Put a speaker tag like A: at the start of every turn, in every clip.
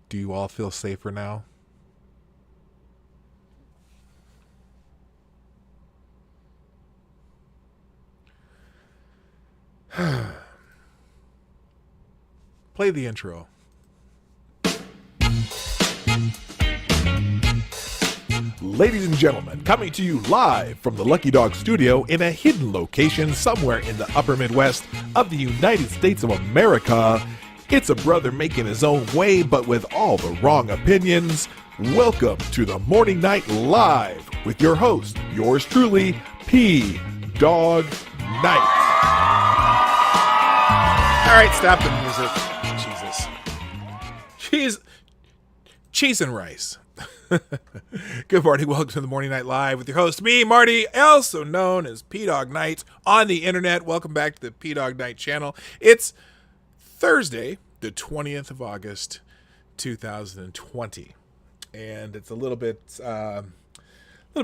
A: Do you all feel safer now? Play the intro. Ladies and gentlemen, coming to you live from the Lucky Dog studio in a hidden location somewhere in the upper Midwest of the United States of America, it's a brother making his own way but with all the wrong opinions. Welcome to the Morning Night Live with your host, yours truly, Dawg Knight. All right, stop the music. Jesus. Cheese and rice. Good morning. Welcome to the Morning Night Live with your host, me, Marty, also known as Dawg Knight on the internet. Welcome back to the Dawg Knight Channel. It's Thursday, the 20th of August, 2020. And it's a little bit of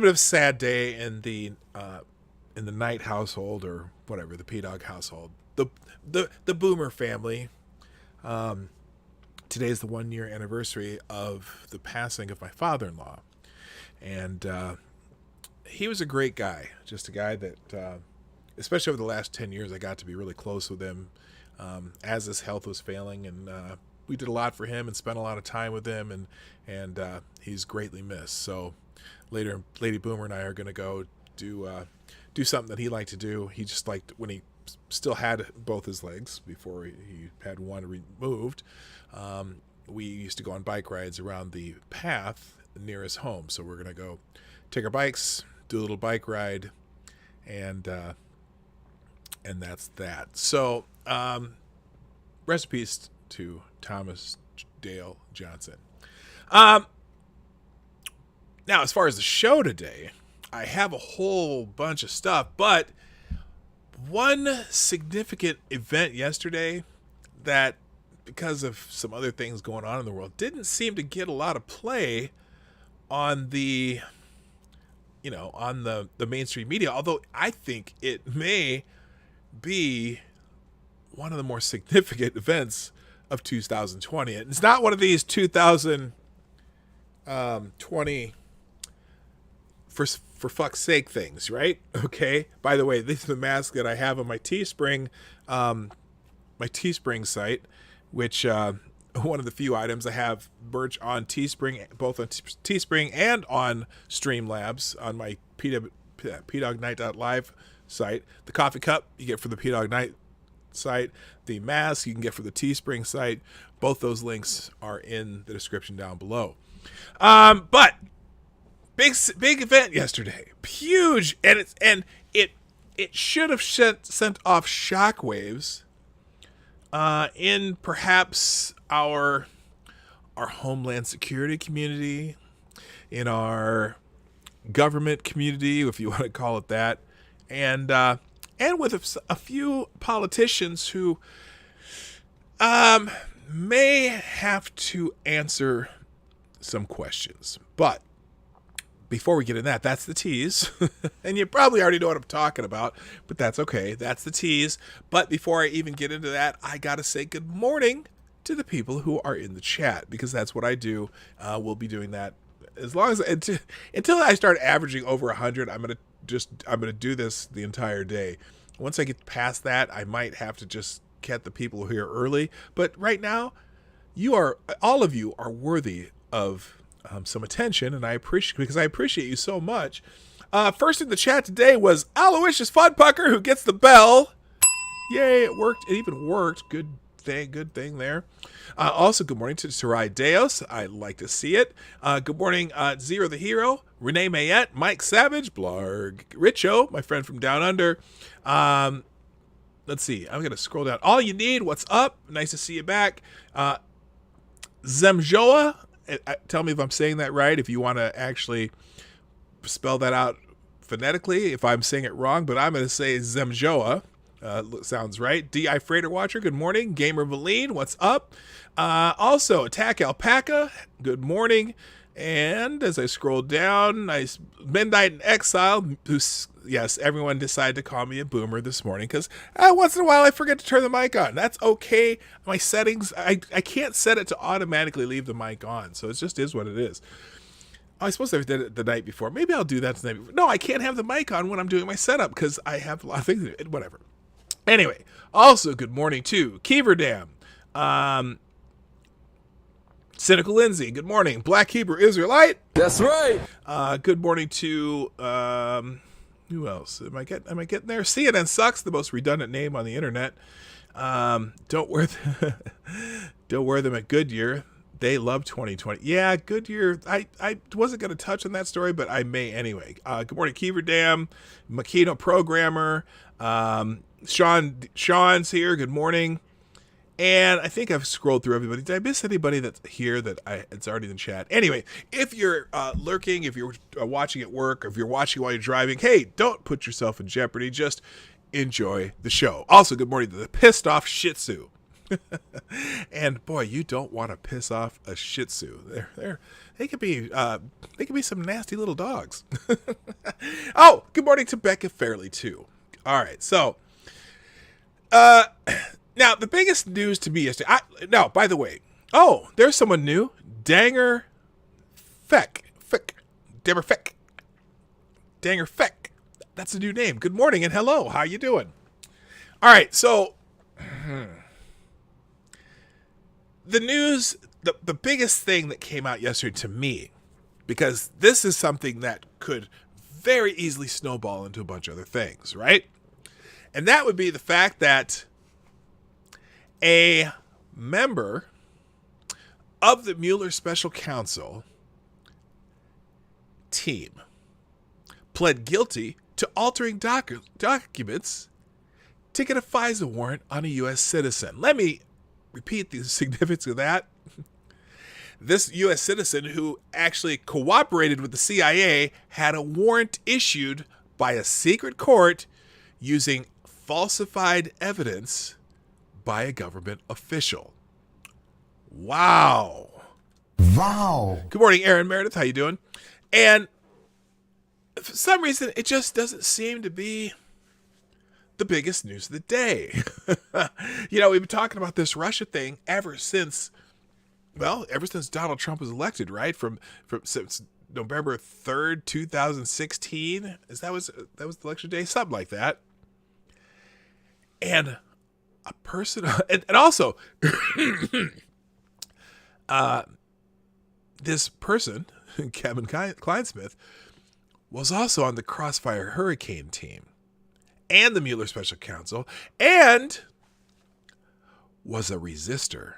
A: a sad day in the Knight household, or whatever, the Dawg household. The Boomer family. Today is the 1-year anniversary of the passing of my father-in-law. And he was a great guy. Just a guy that, especially over the last 10 years, I got to be really close with him as his health was failing. And we did a lot for him and spent a lot of time with him. And he's greatly missed. So later, Lady Boomer and I are going to go do something that he liked to do. He just liked, when he still had both his legs before he had one removed, we used to go on bike rides around the path near his home. So we're going to go take our bikes, do a little bike ride, and that's that. So rest in peace to Thomas Dale Johnson. Now, as far as the show today, I have a whole bunch of stuff, but one significant event yesterday that, because of some other things going on in the world, didn't seem to get a lot of play on the mainstream media, although I think it may be one of the more significant events of 2020. It's not one of these 2020 for fuck's sake things, right? Okay. By the way, this is the mask that I have on my Teespring site, which one of the few items I have merch on Teespring, both on Teespring and on Streamlabs on my pdognight.live site. The coffee cup you get for the Dawg Knight site. The mask you can get for the Teespring site. Both those links are in the description down below. But big event yesterday, huge, and it should have sent off shockwaves in perhaps our homeland security community, in our government community, if you want to call it that, and with a few politicians who may have to answer some questions. But before we get in that's the tease. And you probably already know what I'm talking about, but that's okay. That's the tease. But before I even get into that, I got to say good morning to the people who are in the chat, because that's what I do. We'll be doing that as long as until I start averaging over 100. I'm going to do this the entire day. Once I get past that, I might have to just get the people here early. But right now, all of you are worthy of some attention, and I appreciate you so much. First in the chat today was Aloysius Funpucker, who gets the bell. Yay, it worked. It even worked. Good thing there. Also, good morning to Sarai Deos. I like to see it. Good morning, Zero the Hero, Renee Mayette, Mike Savage, Blarg, Richo, my friend from Down Under. Let's see. I'm going to scroll down. All You Need, what's up? Nice to see you back. Zemjoa, tell me if I'm saying that right, if you want to actually spell that out phonetically, if I'm saying it wrong, but I'm going to say Zemjoa. Sounds right. D.I. Freighter Watcher, good morning. Gamer Valine, what's up? Also, Attack Alpaca, good morning. And as I scroll down, Midnight in Exile, who's yes, everyone decided to call me a boomer this morning because once in a while I forget to turn the mic on. That's okay. My settings, I can't set it to automatically leave the mic on, so it just is what it is. I suppose I did it the night before. Maybe I'll do that the night before. No, I can't have the mic on when I'm doing my setup because I have a lot of things to do. Whatever. Anyway, also good morning to Keever Dam. Cynical Lindsay, good morning. Black Hebrew Israelite.
B: That's right.
A: Good morning to who else? Am I getting there? CNN sucks. The most redundant name on the internet. Don't wear them at Goodyear. They love 2020. Yeah, Goodyear. I wasn't going to touch on that story, but I may anyway. Good morning, Keever Dam, Makino programmer. Sean's here. Good morning. And I think I've scrolled through everybody. Did I miss anybody that's here that it's already in the chat? Anyway, if you're lurking, if you're watching at work, or if you're watching while you're driving, hey, don't put yourself in jeopardy. Just enjoy the show. Also, good morning to the pissed off Shih Tzu. And boy, you don't want to piss off a Shih Tzu. They could be some nasty little dogs. Oh, good morning to Becca Fairley too. All right, so now the biggest news to me yesterday. By the way, there's someone new. Danger Feck. That's a new name. Good morning and hello. How you doing? All right, so the news, the biggest thing that came out yesterday to me, because this is something that could very easily snowball into a bunch of other things, right? And that would be the fact that a member of the Mueller Special Counsel team pled guilty to altering documents to get a FISA warrant on a U.S. citizen. Let me repeat the significance of that. This U.S. citizen who actually cooperated with the CIA had a warrant issued by a secret court using falsified evidence by a government official. Wow. Good morning, Aaron Meredith. How you doing? And for some reason, it just doesn't seem to be the biggest news of the day. We've been talking about this Russia thing ever since Donald Trump was elected, right? Since November 3rd, 2016. That was the election day, something like that. And a person, and also, this person, Kevin Kleinsmith, was also on the Crossfire Hurricane team and the Mueller Special Counsel, and was a resistor.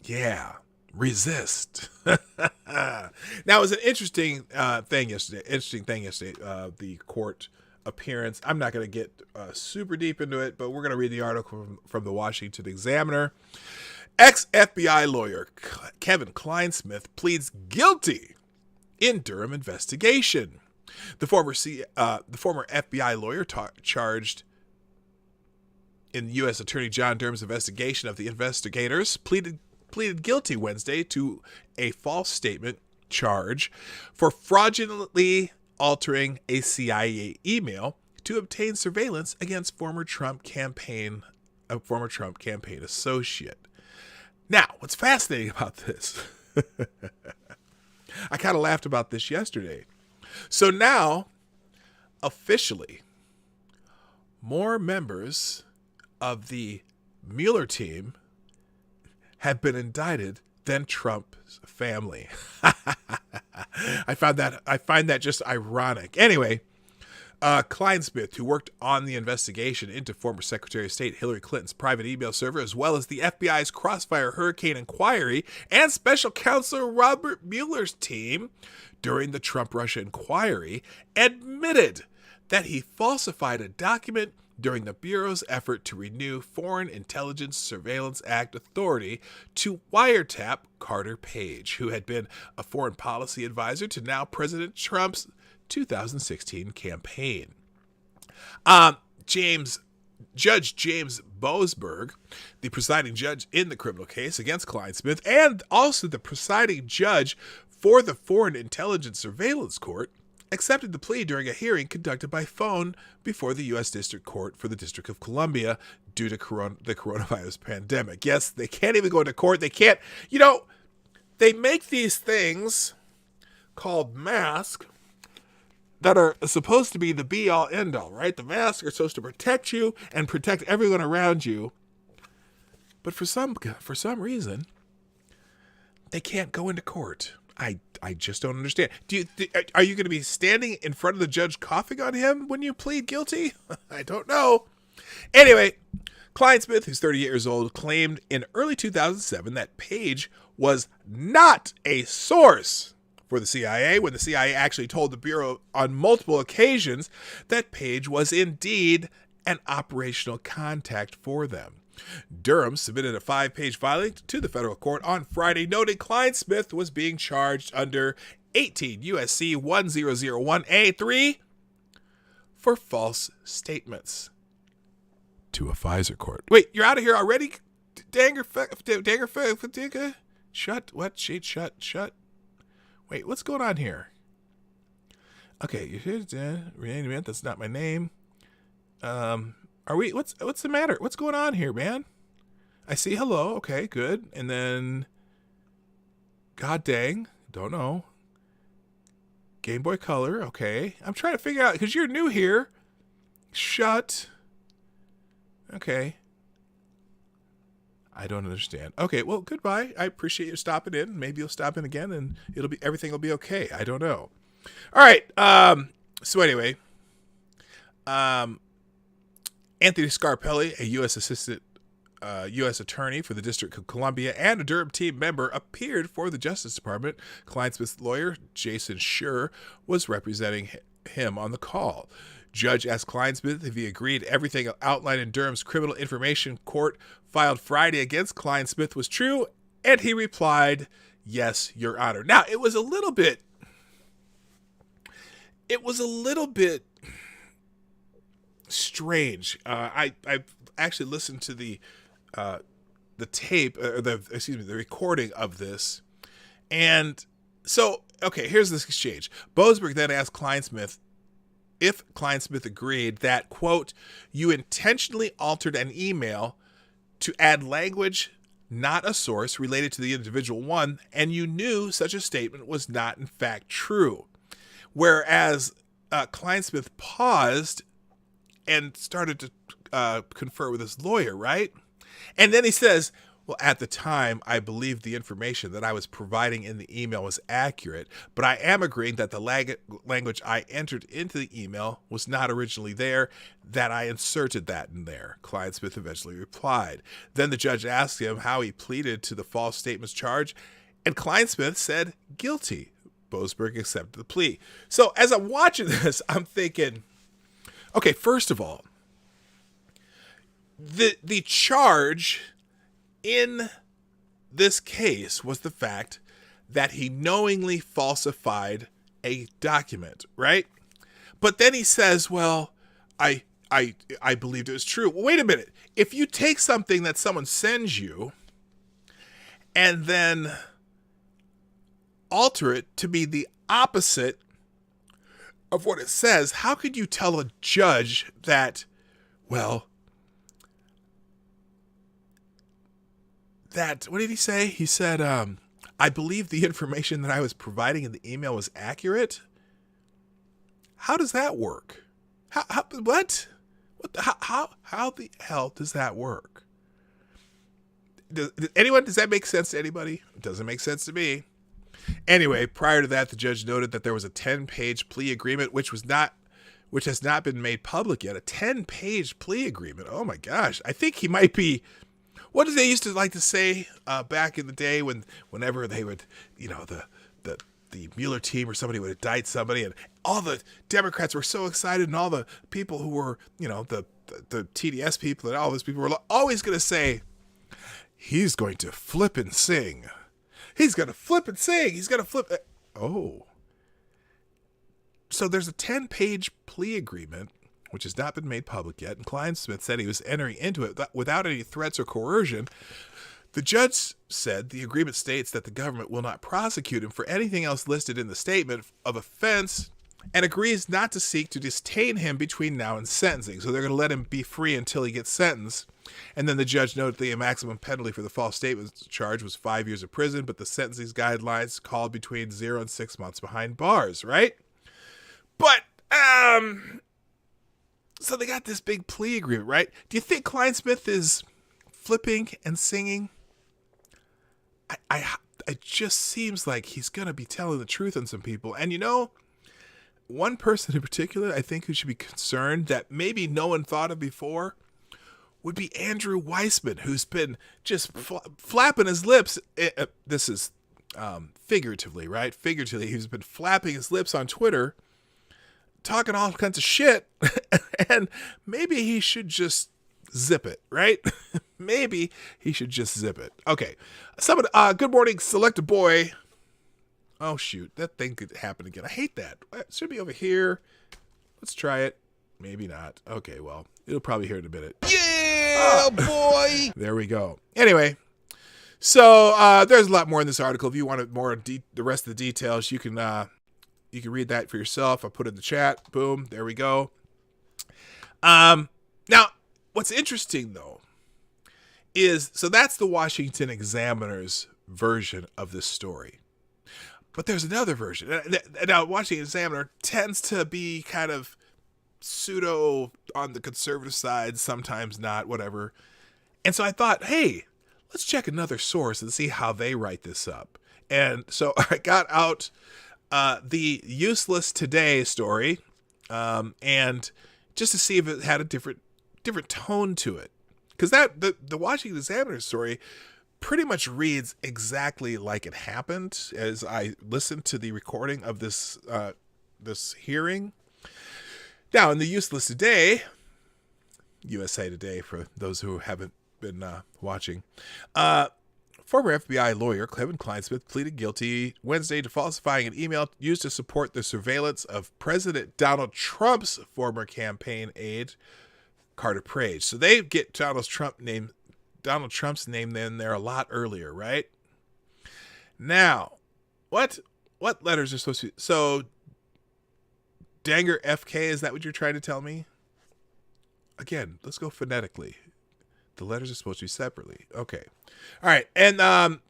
A: Yeah, resist. Now, it was an interesting thing yesterday. The court appearance. I'm not going to get super deep into it, but we're going to read the article from the Washington Examiner. Ex-FBI lawyer Kevin Kleinsmith pleads guilty in Durham investigation. The former FBI lawyer charged in U.S. Attorney John Durham's investigation of the investigators pleaded guilty Wednesday to a false statement charge for fraudulently altering a CIA email to obtain surveillance against former Trump campaign associate. Now, what's fascinating about this, I kind of laughed about this yesterday. So now, officially, more members of the Mueller team have been indicted than Trump's family. I find that just ironic. Anyway, Kleinsmith, who worked on the investigation into former Secretary of State Hillary Clinton's private email server, as well as the FBI's Crossfire Hurricane inquiry and Special Counsel Robert Mueller's team during the Trump-Russia inquiry, admitted that he falsified a document during the Bureau's effort to renew Foreign Intelligence Surveillance Act authority to wiretap Carter Page, who had been a foreign policy advisor to now President Trump's 2016 campaign. Judge James Boasberg, the presiding judge in the criminal case against Kleinsmith, and also the presiding judge for the Foreign Intelligence Surveillance Court, accepted the plea during a hearing conducted by phone before the U.S. District Court for the District of Columbia due to the coronavirus pandemic. Yes, they can't even go into court. They can't, they make these things called masks that are supposed to be the be-all, end-all, right? The masks are supposed to protect you and protect everyone around you. But for some reason, they can't go into court. I just don't understand. Are you going to be standing in front of the judge coughing on him when you plead guilty? I don't know. Anyway, Kleinsmith, who's 38 years old, claimed in early 2007 that Page was not a source for the CIA, when the CIA actually told the Bureau on multiple occasions that Page was indeed an operational contact for them. Durham submitted a 5-page filing to the federal court on Friday, noting Kleinsmith was being charged under 18 U.S.C. 1001A3 for false statements to a FISA court. Wait, you're out of here already? Dangerfield? Shut. Wait, what's going on here? Okay, that's not my name. What's the matter? What's going on here, man? I see hello. Okay, good. And then, god dang, don't know. Game Boy Color. Okay. I'm trying to figure out, because you're new here. Shut. Okay. I don't understand. Okay, well, goodbye. I appreciate you stopping in. Maybe you'll stop in again and everything will be okay. I don't know. All right. So anyway, Anthony Scarpelli, a U.S. assistant U.S. attorney for the District of Columbia and a Durham team member, appeared for the Justice Department. Kleinsmith's lawyer, Jason Schur, was representing him on the call. Judge asked Kleinsmith if he agreed everything outlined in Durham's criminal information court filed Friday against Kleinsmith was true, and he replied, "Yes, Your Honor." Now, it was a little bit strange. I actually listened to the tape, or the recording of this, and so okay, here's this exchange. Boasberg then asked Kleinsmith if Kleinsmith agreed that, quote, "you intentionally altered an email to add language not a source related to the individual one, and you knew such a statement was not in fact true." Whereas Kleinsmith paused and started to confer with his lawyer, right? And then he says, "Well, at the time, I believed the information that I was providing in the email was accurate, but I am agreeing that the language I entered into the email was not originally there, that I inserted that in there," Kleinsmith eventually replied. Then the judge asked him how he pleaded to the false statements charge, and Kleinsmith said guilty. Boasberg accepted the plea. So as I'm watching this, I'm thinking, okay, first of all, the charge in this case was the fact that he knowingly falsified a document, right? But then he says, well, I believed it was true. Well, wait a minute. If you take something that someone sends you and then alter it to be the opposite of what it says, how could you tell a judge that, well, what did he say? He said, I believe the information that I was providing in the email was accurate. How does that work? How the hell does that work? Does that make sense to anybody? It doesn't make sense to me. Anyway, prior to that, the judge noted that there was a 10-page plea agreement, which has not been made public yet. A 10-page plea agreement. Oh my gosh. I think he might be. What did they used to like to say back in the day whenever they would, the Mueller team or somebody would indict somebody, and all the Democrats were so excited, and all the people who were, the TDS people and all those people were always going to say, he's going to flip and sing. He's going to flip and sing. He's going to flip. Oh. So there's a 10-page plea agreement, which has not been made public yet, and Kleinsmith said he was entering into it without any threats or coercion. The judge said the agreement states that the government will not prosecute him for anything else listed in the statement of offense and agrees not to seek to detain him between now and sentencing. So they're going to let him be free until he gets sentenced. And then the judge noted the maximum penalty for the false statement charge was 5 years of prison, but the sentencing guidelines called between 0 and 6 months behind bars, right? But, so they got this big plea agreement, right? Do you think Kleinsmith is flipping and singing? It just seems like he's going to be telling the truth on some people. And one person in particular, I think, who should be concerned that maybe no one thought of before would be Andrew Weissman, who's been just flapping his lips. This is figuratively, right? Figuratively, he's been flapping his lips on Twitter, talking all kinds of shit, and maybe he should just zip it, right? Maybe he should just zip it. Okay. Good morning, Select Boy. Oh, shoot. That thing could happen again. I hate that. It should be over here. Let's try it. Maybe not. Okay, well, it'll probably hear it in a minute. Yeah, boy! There we go. Anyway, so there's a lot more in this article. If you wanted more the rest of the details, you can read that for yourself. I'll put it in the chat. Boom. There we go. Now, what's interesting, though, is, so that's the Washington Examiner's version of this story. But there's another version. Now, Washington Examiner tends to be kind of pseudo on the conservative side, sometimes not, whatever. And so I thought, hey, let's check another source and see how they write this up. And so I got out the Useless Today story, and just to see if it had a different tone to it. Because the Washington Examiner story pretty much reads exactly like it happened as I listened to the recording of this hearing. Now, in the Useless Today, USA Today for those who haven't been watching, former FBI lawyer Kevin Kleinsmith pleaded guilty Wednesday to falsifying an email used to support the surveillance of President Donald Trump's former campaign aide, Carter Page. So they get Donald Trump's name in there a lot earlier, right? Now, what letters are supposed to be? So, Danger FK, is that what you're trying to tell me? Again, let's go phonetically. The letters are supposed to be separately. Okay. All right. And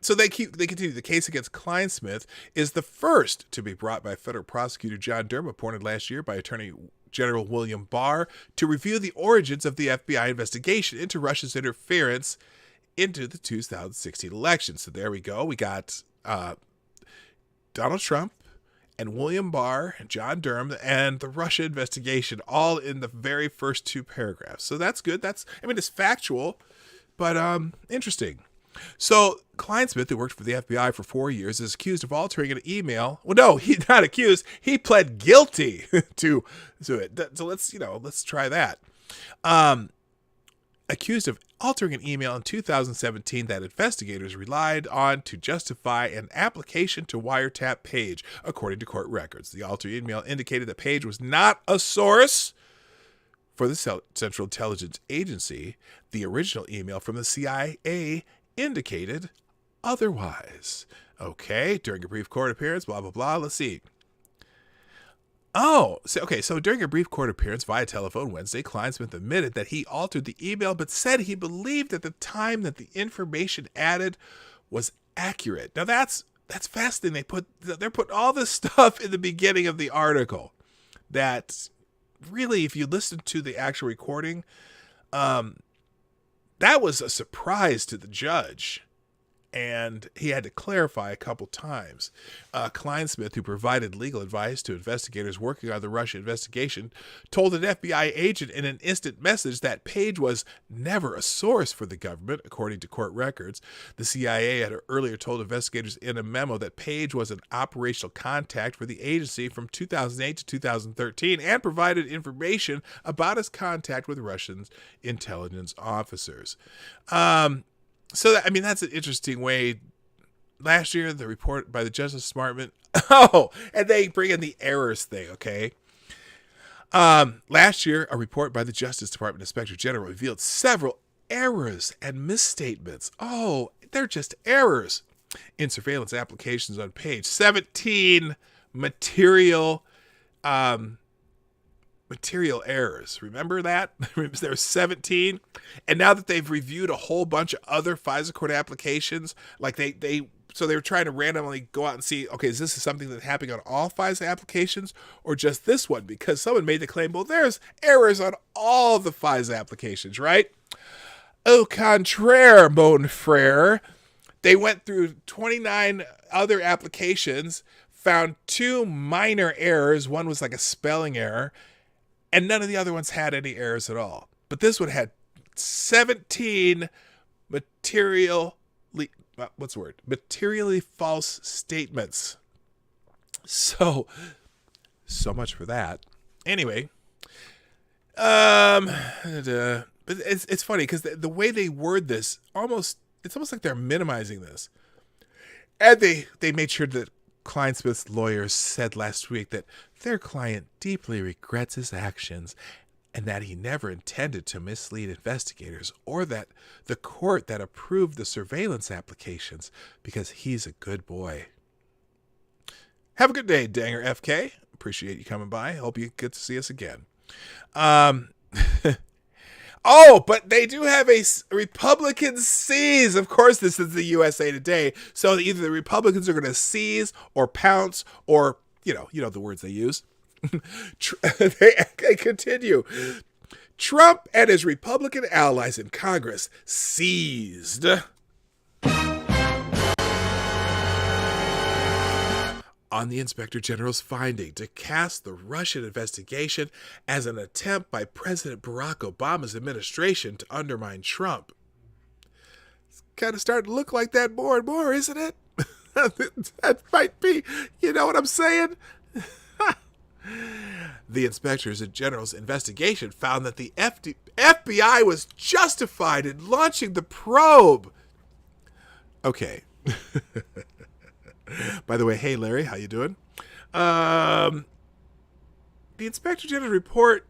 A: so they continue. The case against Kleinsmith is the first to be brought by federal prosecutor John Durham, appointed last year by Attorney General William Barr, to review the origins of the FBI investigation into Russia's interference into the 2016 election. So there we go. We got Donald Trump and William Barr and John Durham and the Russia investigation all in the very first two paragraphs. So that's good. It's factual, but interesting. So Kleinsmith, who worked for the FBI for 4 years, is accused of altering an email. Well, no, he's not accused. He pled guilty to it. So let's try that. Accused of altering an email in 2017 that investigators relied on to justify an application to wiretap Page, according to court records. The altered email indicated that Page was not a source for the Central Intelligence Agency. The original email from the CIA indicated otherwise. Okay, during a brief court appearance, blah, blah, blah. Let's see. So during a brief court appearance via telephone Wednesday, Kleinsmith admitted that he altered the email, but said he believed at the time that the information added was accurate. Now that's fascinating. They're putting all this stuff in the beginning of the article that really, if you listen to the actual recording, that was a surprise to the judge. And he had to clarify a couple times. Kleinsmith, who provided legal advice to investigators working on the Russia investigation, told an FBI agent in an instant message that Page was never a source for the government, according to court records. The CIA had earlier told investigators in a memo that Page was an operational contact for the agency from 2008 to 2013 and provided information about his contact with Russian intelligence officers. So, that's an interesting way. Last year, the report by the Justice Department. And they bring in the errors thing, okay? Last year, a report by the Justice Department Inspector General revealed several errors and misstatements. They're just errors in surveillance applications on Page. 17 material material errors. Remember that? There were 17. And now that they've reviewed a whole bunch of other FISA court applications, like so they were trying to randomly go out and see, okay, is this something that's happening on all FISA applications or just this one? Because someone made the claim, well, there's errors on all the FISA applications, right? Au contraire, mon frere. They went through 29 other applications, found 2 minor errors. One was like a spelling error, and none of the other ones had any errors at all. But this one had 17 materially false statements. So much for that. Anyway, but it's funny because the way they word this, it's almost like they're minimizing this. And they made sure that Kleinsmith's lawyers said last week that their client deeply regrets his actions and that he never intended to mislead investigators or that the court that approved the surveillance applications because he's a good boy. Have a good day, Danger FK. Appreciate you coming by. Hope you get to see us again. Oh, but they do have a Republican seize. Of course, this is the USA Today. So either the Republicans are going to seize or pounce or, you know the words they use. They continue. Trump and his Republican allies in Congress seized on the Inspector General's finding to cast the Russian investigation as an attempt by President Barack Obama's administration to undermine Trump. It's kind of starting to look like that more and more, isn't it? That might be, you know what I'm saying? The Inspector General's investigation found that the FBI was justified in launching the probe. Okay. By the way, hey Larry, how you doing? The Inspector General's report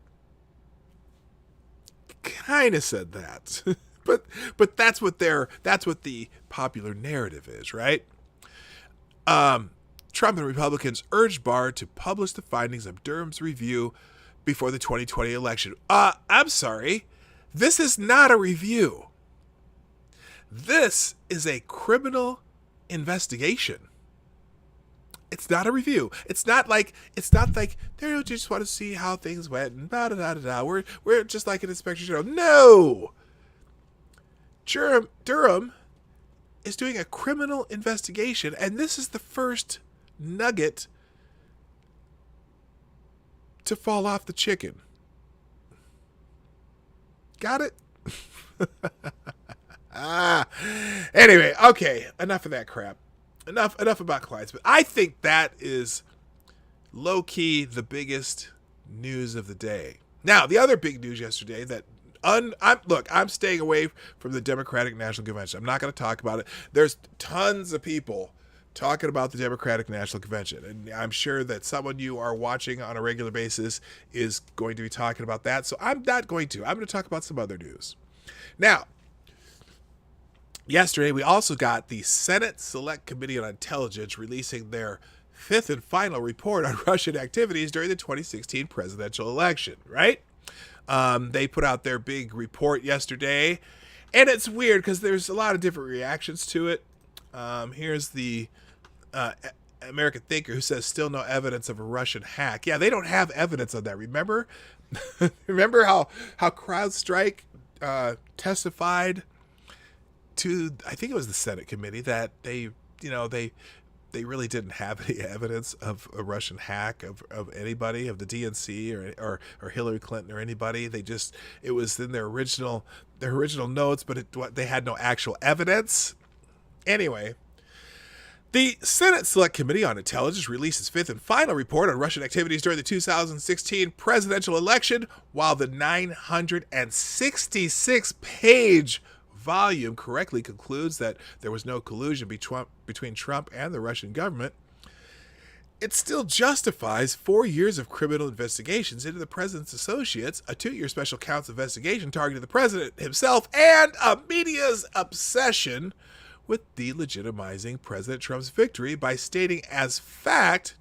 A: kind of said that, but that's what the popular narrative is, right? Trump and Republicans urged Barr to publish the findings of Durham's review before the 2020 election. I'm sorry, this is not a review. This is a criminal investigation. It's not a review. It's not like they just want to see how things went and da da da da. We're just like an Inspector General. No. Durham is doing a criminal investigation, and this is the first nugget to fall off the chicken. Got it? Anyway, okay, enough of that crap. Enough about clients. But I think that is low-key the biggest news of the day. Now, the other big news yesterday that I'm staying away from the Democratic National Convention. I'm not going to talk about it. There's tons of people talking about the Democratic National Convention, and I'm sure that someone you are watching on a regular basis is going to be talking about that. So I'm not going to. I'm going to talk about some other news. Now, yesterday, we also got the Senate Select Committee on Intelligence releasing their 5th and final report on Russian activities during the 2016 presidential election, right? They put out their big report yesterday, and it's weird because there's a lot of different reactions to it. Here's the American Thinker who says still no evidence of a Russian hack. Yeah, they don't have evidence of that. Remember? Remember how CrowdStrike testified to, I think it was the Senate committee, that they really didn't have any evidence of a Russian hack of anybody, of the DNC or Hillary Clinton or anybody. It was in their original notes, but they had no actual evidence. Anyway, the Senate Select Committee on Intelligence released its 5th and final report on Russian activities during the 2016 presidential election, while the 966-page volume correctly concludes that there was no collusion between Trump and the Russian government. It still justifies 4 years of criminal investigations into the president's associates, a 2-year special counsel investigation targeting the president himself, and a media's obsession with delegitimizing President Trump's victory by stating as fact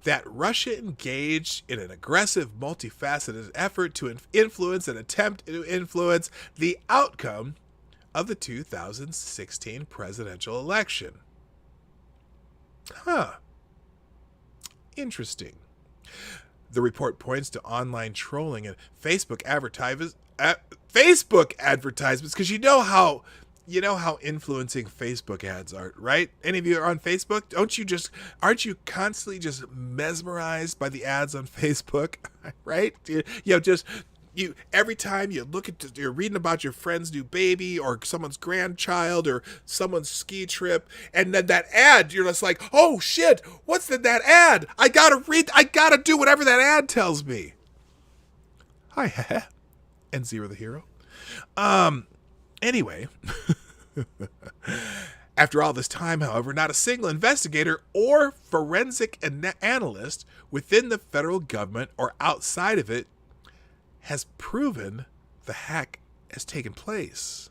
A: that Russia engaged in an aggressive, multifaceted effort to influence and attempt to influence the outcome of the 2016 presidential election. Interesting. The report points to online trolling and Facebook advertisements, because you know how influencing Facebook ads are, right? Any of you are on Facebook? Aren't you constantly just mesmerized by the ads on Facebook, right? You every time you look at, you're reading about your friend's new baby or someone's grandchild or someone's ski trip, and then that ad, you're just like, oh shit, what's that ad? I gotta do whatever that ad tells me. Hi, and Zero the hero. Anyway, after all this time, however, not a single investigator or forensic analyst within the federal government or outside of it has proven the hack has taken place.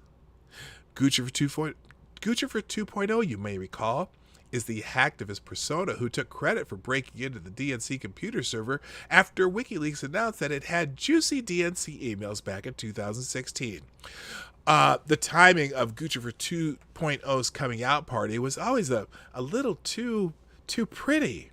A: Guccifer 2.0, you may recall, is the hacktivist persona who took credit for breaking into the DNC computer server after WikiLeaks announced that it had juicy DNC emails back in 2016. The timing of Guccifer 2.0's coming out party was always a little too pretty.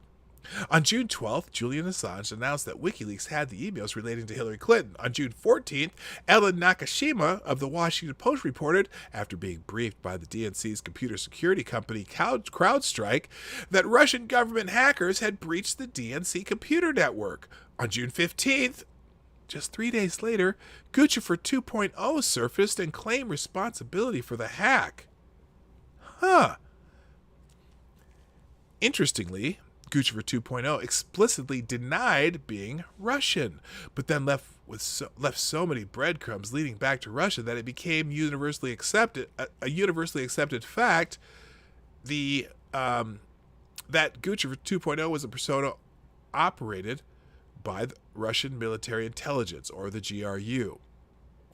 A: On June 12th, Julian Assange announced that WikiLeaks had the emails relating to Hillary Clinton. On June 14th, Ellen Nakashima of the Washington Post reported, after being briefed by the DNC's computer security company CrowdStrike, that Russian government hackers had breached the DNC computer network. On June 15th, just 3 days later, Guccifer 2.0 surfaced and claimed responsibility for the hack. Interestingly, Guccifer 2.0 explicitly denied being Russian, but then left so many breadcrumbs leading back to Russia that it became universally accepted, a universally accepted fact, that Guccifer 2.0 was a persona operated by the Russian military intelligence, or the GRU.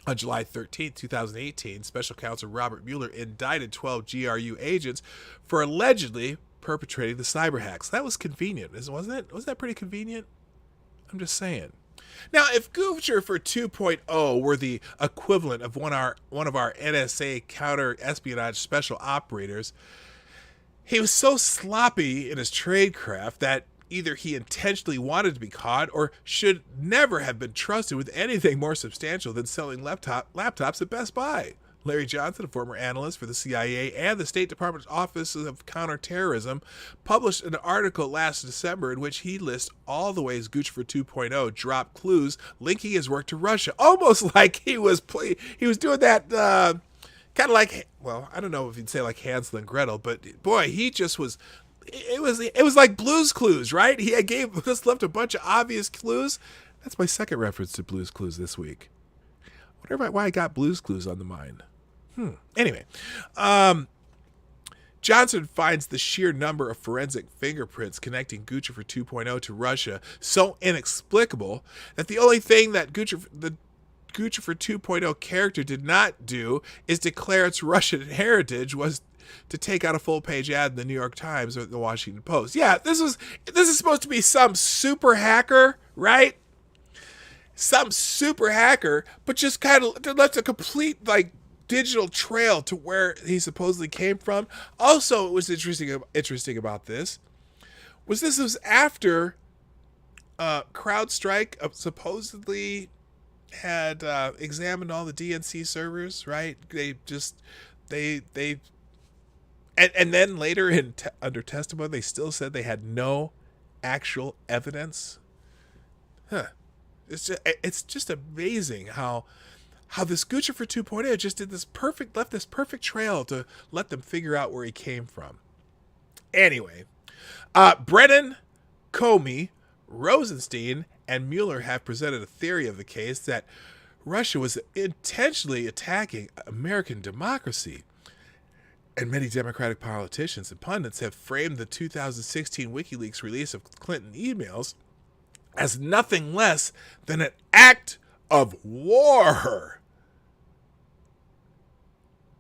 A: On July 13, 2018, Special Counsel Robert Mueller indicted 12 GRU agents for allegedly perpetrating the cyber hacks. That was convenient, wasn't it? Wasn't that pretty convenient? I'm just saying. Now, if Guccifer 2.0 were the equivalent of one of our NSA counter-espionage special operators, he was so sloppy in his tradecraft that either he intentionally wanted to be caught or should never have been trusted with anything more substantial than selling laptops at Best Buy. Larry Johnson, a former analyst for the CIA and the State Department's Office of Counterterrorism, published an article last December in which he lists all the ways Guccifer 2.0 dropped clues linking his work to Russia, almost like he was doing that kind of like, well, I don't know if you'd say like Hansel and Gretel, but boy, he just was. It was like Blue's Clues, right? He just left a bunch of obvious clues. That's my second reference to Blue's Clues this week. Wonder why I got Blue's Clues on the mind. Anyway, Johnson finds the sheer number of forensic fingerprints connecting Guccifer 2.0 to Russia so inexplicable that the only thing that the Guccifer 2.0 character did not do is declare its Russian heritage was to take out a full-page ad in the New York Times or the Washington Post. Yeah, this is supposed to be some super hacker, right? Some super hacker, but just kind of left a complete digital trail to where he supposedly came from. Also, what was interesting about this was after CrowdStrike supposedly had examined all the DNC servers, right? And then later under testimony, they still said they had no actual evidence. It's just amazing how this Guccifer 2.0 just did left this perfect trail to let them figure out where he came from. Anyway, Brennan, Comey, Rosenstein, and Mueller have presented a theory of the case that Russia was intentionally attacking American democracy. And many Democratic politicians and pundits have framed the 2016 WikiLeaks release of Clinton emails as nothing less than an act of war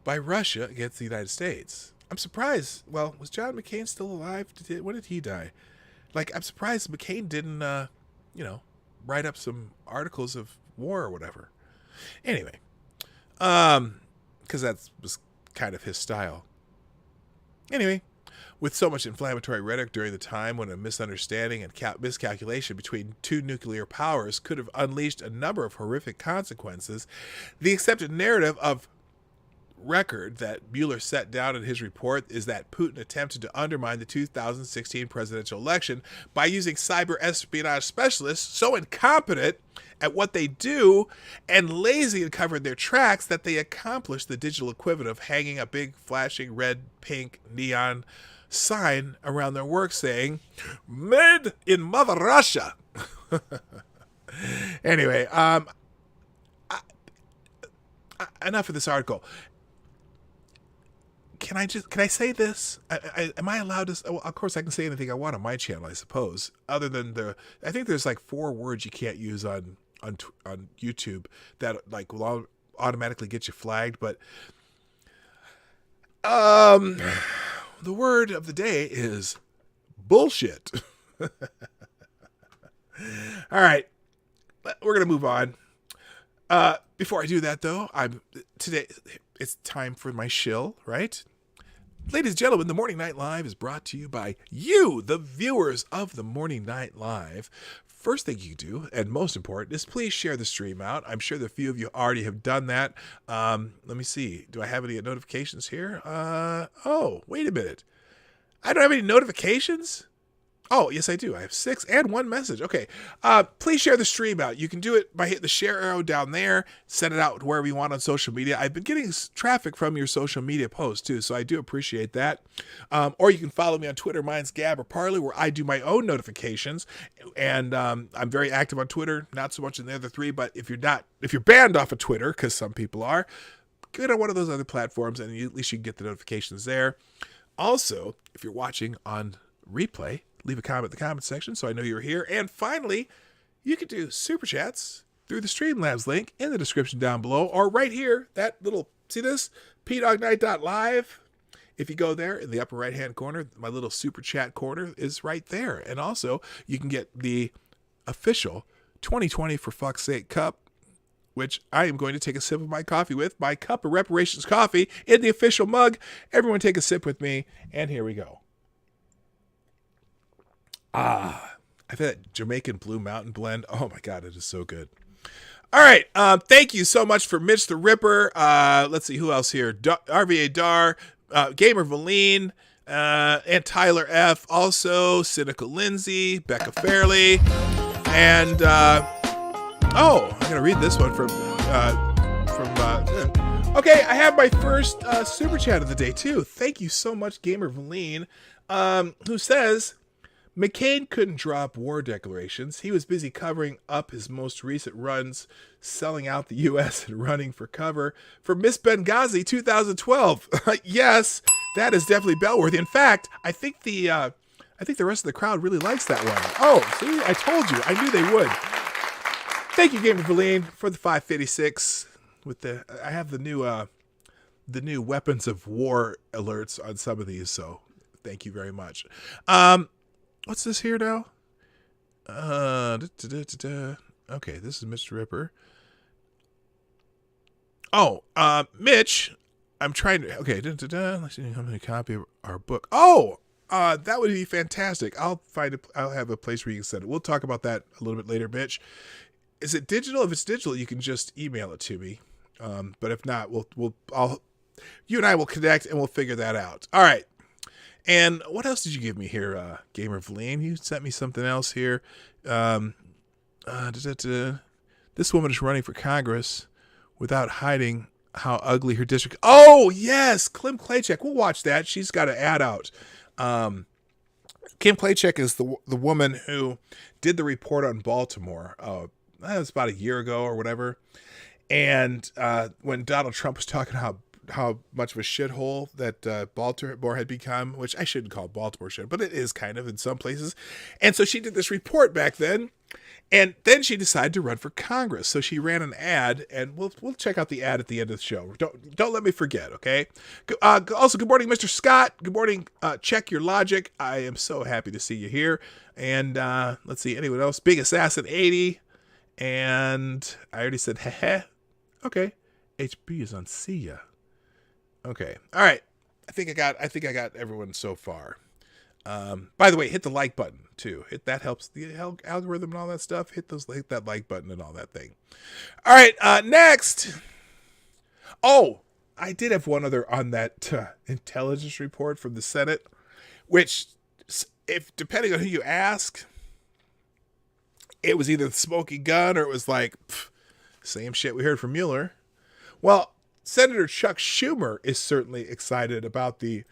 A: by Russia against the United States. I'm surprised. Well, was John McCain still alive? When did he die? Like, I'm surprised McCain didn't, write up some articles of war or whatever. Anyway, because that was kind of his style. Anyway, with so much inflammatory rhetoric during the time when a misunderstanding and miscalculation between two nuclear powers could have unleashed a number of horrific consequences, the accepted narrative of record that Mueller set down in his report is that Putin attempted to undermine the 2016 presidential election by using cyber espionage specialists so incompetent at what they do and lazy in covering their tracks that they accomplished the digital equivalent of hanging a big flashing red, pink, neon sign around their work saying, "Made in Mother Russia." Anyway, enough of this article. Can I say this? Am I allowed to? Well, of course, I can say anything I want on my channel, I suppose. Other than I think there's like 4 words you can't use on YouTube that like will automatically get you flagged. But the word of the day is bullshit. All right, we're gonna move on. Before I do that, though, today it's time for my shill, right? Ladies and gentlemen, the Morning Night Live is brought to you by you, the viewers of the Morning Night Live. First thing you do, and most important, is please share the stream out. I'm sure that a few of you already have done that. Let me see. Do I have any notifications here? Oh, wait a minute. I don't have any notifications? Oh, yes, I do. I have 6 and 1 message. Okay. Please share the stream out. You can do it by hitting the share arrow down there. Send it out wherever you want on social media. I've been getting traffic from your social media posts, too, so I do appreciate that. Or you can follow me on Twitter. Mine's Gab or Parley, where I do my own notifications. And I'm very active on Twitter, not so much in the other 3. But if you're banned off of Twitter, because some people are, get on one of those other platforms, and at least you can get the notifications there. Also, if you're watching on replay, leave a comment in the comment section so I know you're here. And finally, you can do Super Chats through the Streamlabs link in the description down below, or right here, that little, see this? pdognight.live. If you go there in the upper right-hand corner, my little Super Chat corner is right there. And also, you can get the official 2020 For Fuck's Sake cup, which I am going to take a sip of my coffee with, my cup of reparations coffee in the official mug. Everyone take a sip with me, and here we go. I've had that Jamaican Blue Mountain blend. Oh my God, it is so good. All right. Thank you so much for Mitch the Ripper. Let's see who else here. RVA Dar, Gamer Valine, and Tyler F. Also, Cynical Lindsay, Becca Fairley, and I'm gonna read this one from. Okay, I have my first super chat of the day too. Thank you so much, Gamer Valine, who says, McCain couldn't drop war declarations. He was busy covering up his most recent runs, selling out the U.S. and running for cover for Miss Benghazi 2012. Yes, that is definitely bellworthy. In fact, I think the rest of the crowd really likes that one. Oh, see, I told you. I knew they would. Thank you, Gamer Valine, for the 556. I have the new weapons of war alerts on some of these, so thank you very much. What's this here now? Okay, this is Mr. Ripper. Oh, Mitch, I'm trying to. Okay, let's see how many copy of our book. Oh, that would be fantastic. I'll have a place where you can send it. We'll talk about that a little bit later, Mitch. Is it digital? If it's digital, you can just email it to me. But if not, you and I will connect and we'll figure that out. All right. And what else did you give me here, Gamer Valine? You sent me something else here. This woman is running for Congress without hiding how ugly her district. Oh, yes, Kim Klacek. We'll watch that. She's got an ad out. Kim Klacek is the woman who did the report on Baltimore. That was about a year ago or whatever. And when Donald Trump was talking how much of a shithole that Baltimore had become, which I shouldn't call Baltimore shit, but it is kind of in some places. And so she did this report back then, And then she decided to run for Congress. So she ran an ad, and we'll check out the ad at the end of the show. Don't let me forget, okay? Also, good morning, Mr. Scott. Good morning. Check your logic. I am so happy to see you here. And let's see, anyone else? Big Assassin 80. And I already said, heh. Okay. HB is on See Ya. Okay. All right. I think I got everyone so far. By the way, hit the like button too. That helps the algorithm and all that stuff. Hit that like button and all that thing. All right. Next. Oh, I did have one other on that intelligence report from the Senate, which, if depending on who you ask, it was either the smoking gun or it was like same shit we heard from Mueller. Well, Senator Chuck Schumer is certainly excited about the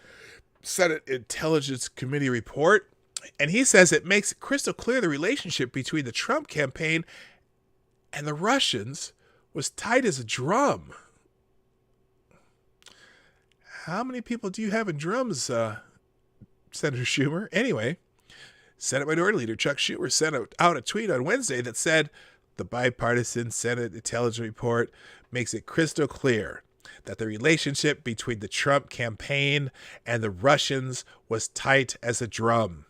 A: Senate Intelligence Committee report, and he says it makes it crystal clear the relationship between the Trump campaign and the Russians was tight as a drum. How many people do you have in drums, Senator Schumer? Anyway, Senate Minority Leader Chuck Schumer sent out a tweet on Wednesday that said, the bipartisan Senate Intelligence Report makes it crystal clear that the relationship between the Trump campaign and the Russians was tight as a drum.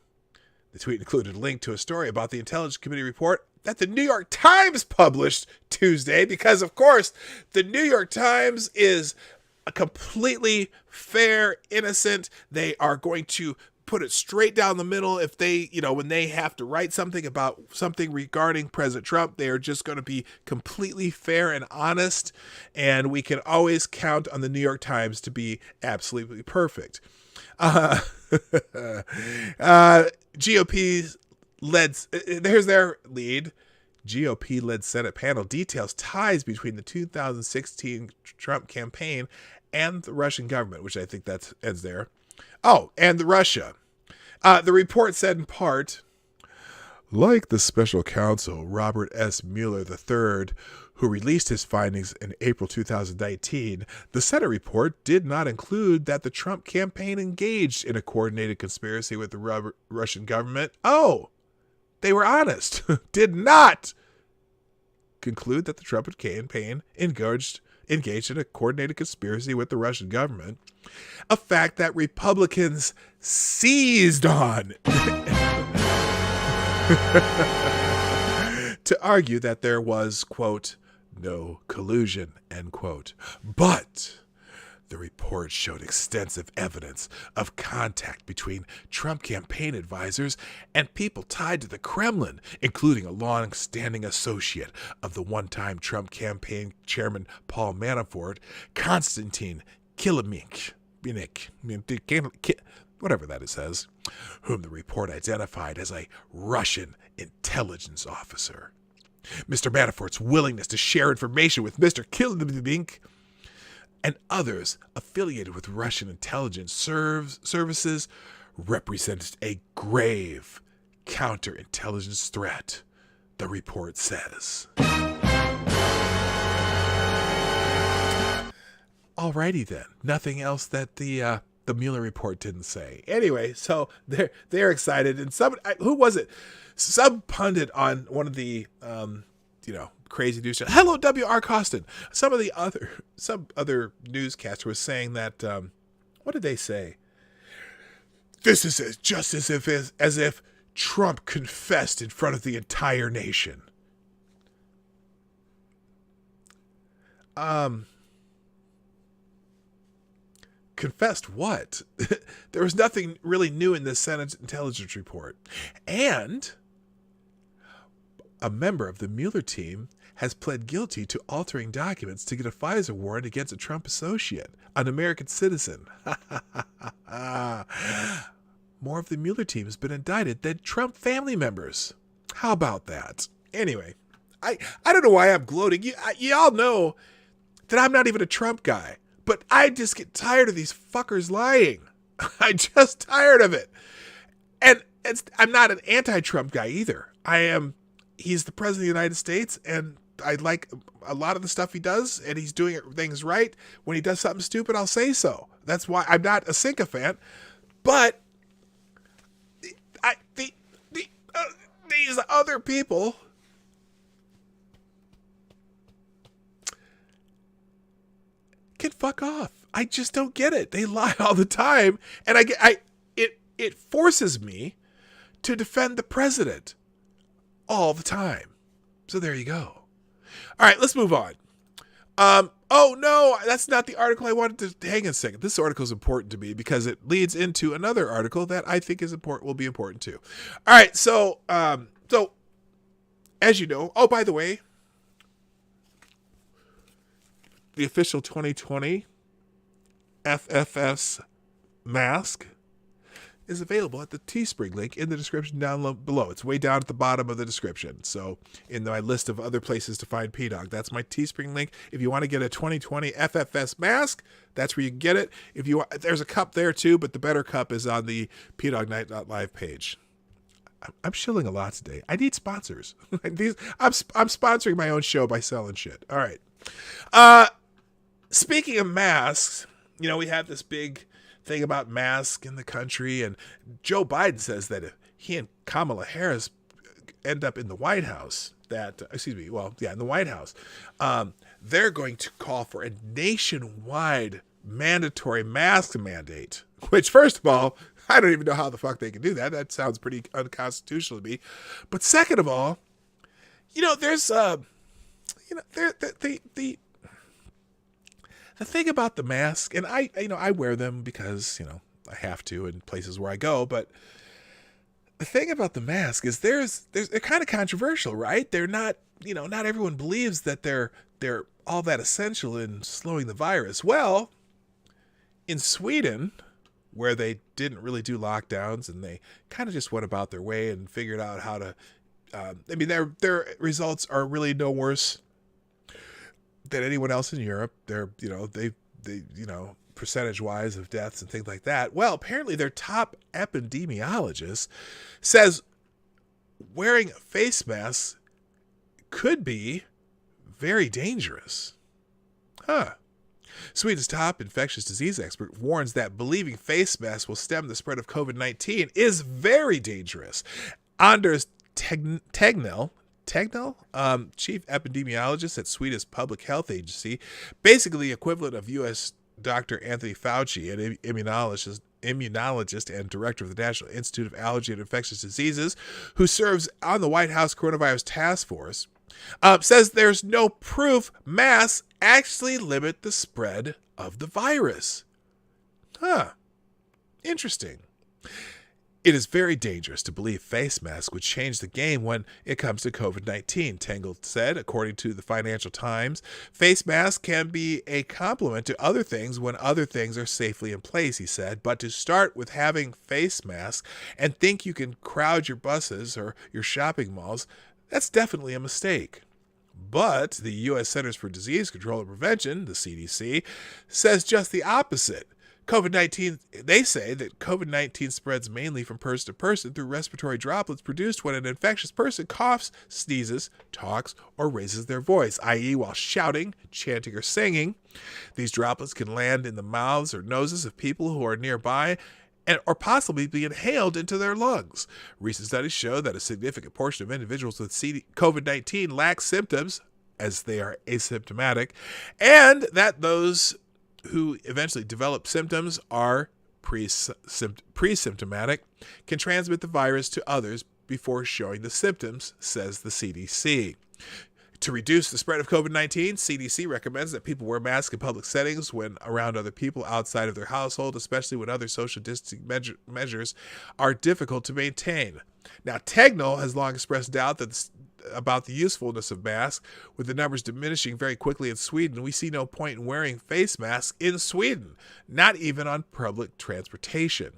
A: The tweet included a link to a story about the Intelligence Committee report that the New York Times published Tuesday, because, of course, the New York Times is a completely fair, innocent. They are going to put it straight down the middle. If they, when they have to write something about something regarding President Trump, they are just going to be completely fair and honest. And we can always count on the New York Times to be absolutely perfect. GOP led, here's their lead. GOP-led Senate panel details ties between the 2016 Trump campaign and the Russian government, which I think that ends there. Oh, and Russia. The report said in part, like the special counsel Robert S. Mueller III, who released his findings in April 2019, the Senate report did not include that the Trump campaign engaged in a coordinated conspiracy with the Russian government. Oh, they were honest. Did not conclude that the Trump campaign engaged in a coordinated conspiracy with the Russian government, a fact that Republicans seized on to argue that there was, quote, no collusion, end quote. But the report showed extensive evidence of contact between Trump campaign advisors and people tied to the Kremlin, including a long-standing associate of the one-time Trump campaign chairman Paul Manafort, Konstantin Kilimnik, whatever that says, whom the report identified as a Russian intelligence officer. Mr. Manafort's willingness to share information with Mr. Kilimnik and others affiliated with Russian intelligence services represented a grave counterintelligence threat, the report says. Alrighty then. Nothing else that the Mueller report didn't say. Anyway, so they're excited, and who was it? Some pundit on one of the crazy news channels. Hello, W.R. Costin. Some other newscaster was saying that what did they say? This is just as if Trump confessed in front of the entire nation. Confessed what? There was nothing really new in this Senate intelligence report. And a member of the Mueller team has pled guilty to altering documents to get a FISA warrant against a Trump associate, an American citizen. More of the Mueller team has been indicted than Trump family members. How about that? Anyway, I don't know why I'm gloating. You all know that I'm not even a Trump guy. But I just get tired of these fuckers lying. I'm just tired of it. And I'm not an anti-Trump guy either. He's the president of the United States, and I like a lot of the stuff he does, and he's doing things right. When he does something stupid, I'll say so. That's why I'm not a sycophant. But these other people can fuck off. I just don't get it. They lie all the time, and it forces me to defend the president all the time. So there you go. All right, let's move on. Oh no, that's not the article I wanted to. Hang on a second. This article is important to me because it leads into another article that I think is important, will be important too. All right, so as you know, oh, by the way, the official 2020 FFS mask is available at the Teespring link in the description down below. It's way down at the bottom of the description. So in my list of other places to find P-Dog, that's my Teespring link. If you want to get a 2020 FFS mask, that's where you can get it. If you want, there's a cup there too, but the better cup is on the PDogKnight.live page. I'm shilling a lot today. I need sponsors. I'm sponsoring my own show by selling shit. All right. Speaking of masks, you know, we have this big thing about masks in the country, and Joe Biden says that if he and Kamala Harris end up in the White House, in the White House, they're going to call for a nationwide mandatory mask mandate, which, first of all, I don't even know how the fuck they can do that. That sounds pretty unconstitutional to me. But second of all, you know, there's, the thing about the mask, and I wear them because, I have to in places where I go, but the thing about the mask is they're kind of controversial, right? They're not, not everyone believes that they're all that essential in slowing the virus. Well, in Sweden, where they didn't really do lockdowns and they kind of just went about their way and figured out how to, their results are really no worse than anyone else in Europe. They're, they percentage wise of deaths and things like that. Well, apparently their top epidemiologist says wearing face masks could be very dangerous. Sweden's top infectious disease expert warns that believing face masks will stem the spread of COVID-19 is very dangerous. Anders Tegnell, chief epidemiologist at Sweden's Public Health Agency, basically the equivalent of U.S. Dr. Anthony Fauci, an immunologist and director of the National Institute of Allergy and Infectious Diseases, who serves on the White House Coronavirus Task Force, says there's no proof masks actually limit the spread of the virus. Interesting. It is very dangerous to believe face masks would change the game when it comes to COVID-19, Tangle said, according to the Financial Times. Face masks can be a complement to other things when other things are safely in place, he said. But to start with having face masks and think you can crowd your buses or your shopping malls, that's definitely a mistake. But the U.S. Centers for Disease Control and Prevention, the CDC, says just the opposite. They say that COVID-19 spreads mainly from person to person through respiratory droplets produced when an infectious person coughs, sneezes, talks, or raises their voice, i.e. while shouting, chanting, or singing. These droplets can land in the mouths or noses of people who are nearby or possibly be inhaled into their lungs. Recent studies show that a significant portion of individuals with COVID-19 lack symptoms, as they are asymptomatic, and that those who eventually develop symptoms are pre-symptomatic, can transmit the virus to others before showing the symptoms, says the CDC. To reduce the spread of COVID-19, CDC recommends that people wear masks in public settings when around other people outside of their household, especially when other social distancing measures are difficult to maintain. Now, Tegnell has long expressed doubt about the usefulness of masks. With the numbers diminishing very quickly in Sweden, we see no point in wearing face masks in Sweden, not even on public transportation.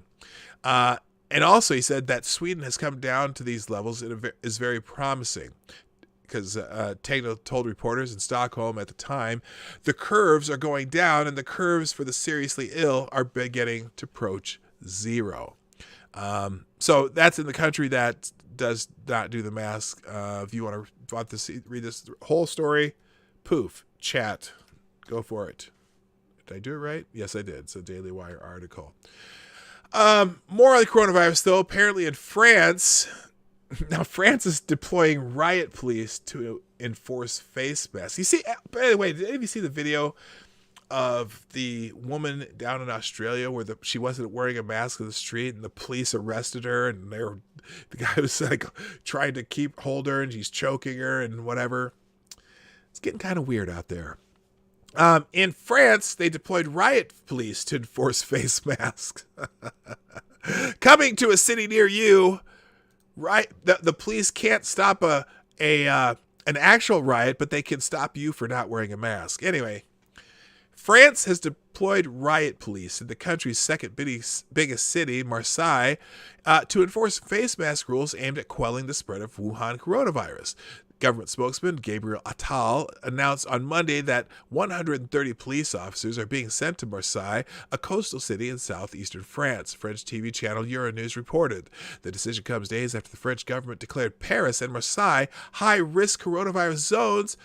A: And also, he said that Sweden has come down to these levels and is very promising. Because Tegnell told reporters in Stockholm at the time, the curves are going down and the curves for the seriously ill are beginning to approach zero. So that's in the country that does not do the mask. If you want to read this whole story, poof, chat, go for it. Did I do it right? Yes, I did. It's a Daily Wire article. More on the coronavirus, though. Apparently in France... Now, France is deploying riot police to enforce face masks. You see, by the way, did any of you see the video of the woman down in Australia where she wasn't wearing a mask in the street and the police arrested her, and the guy was like trying to hold her and he's choking her and whatever. It's getting kind of weird out there. In France, they deployed riot police to enforce face masks. Coming to a city near you, right? The police can't stop an actual riot, but they can stop you for not wearing a mask. Anyway, France has deployed riot police in the country's second biggest city, Marseille, to enforce face mask rules aimed at quelling the spread of Wuhan coronavirus. Government spokesman Gabriel Attal announced on Monday that 130 police officers are being sent to Marseille, a coastal city in southeastern France. French TV channel Euronews reported. The decision comes days after the French government declared Paris and Marseille high-risk coronavirus zones.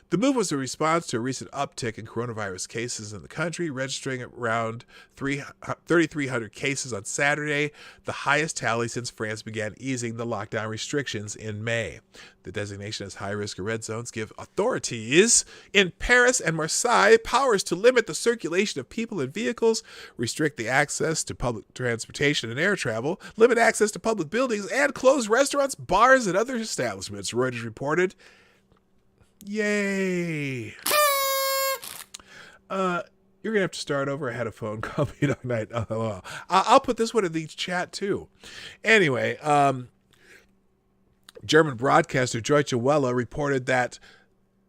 A: The move was a response to a recent uptick in coronavirus cases in the country, registering around 3,300 cases on Saturday, the highest tally since France began easing the lockdown restrictions in May. The designation as high-risk or red zones give authorities in Paris and Marseille powers to limit the circulation of people and vehicles, restrict the access to public transportation and air travel, limit access to public buildings, and close restaurants, bars, and other establishments, Reuters reported. Yay. You're going to have to start over. I had a phone call me Dawg Knight. Oh, I'll put this one in the chat too. Anyway, German broadcaster Deutsche Welle reported that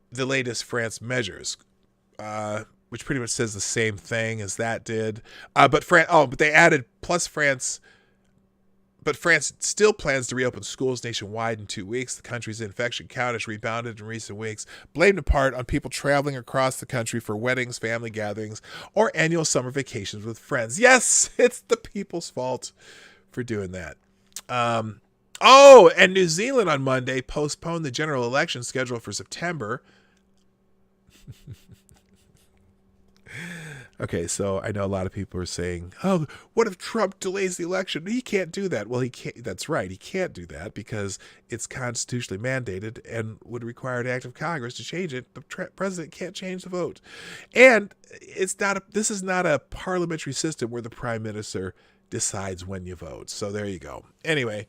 A: the latest France measures, which pretty much says the same thing as that did. But they added plus France. But France still plans to reopen schools nationwide in 2 weeks. The country's infection count has rebounded in recent weeks, blamed in part on people traveling across the country for weddings, family gatherings, or annual summer vacations with friends. Yes, it's the people's fault for doing that. And New Zealand on Monday postponed the general election scheduled for September. Okay, so I know a lot of people are saying, oh, what if Trump delays the election? He can't do that. Well, he can't. That's right. He can't do that because it's constitutionally mandated and would require an act of Congress to change it. The president can't change the vote. And this is not a parliamentary system where the prime minister decides when you vote. So there you go. Anyway.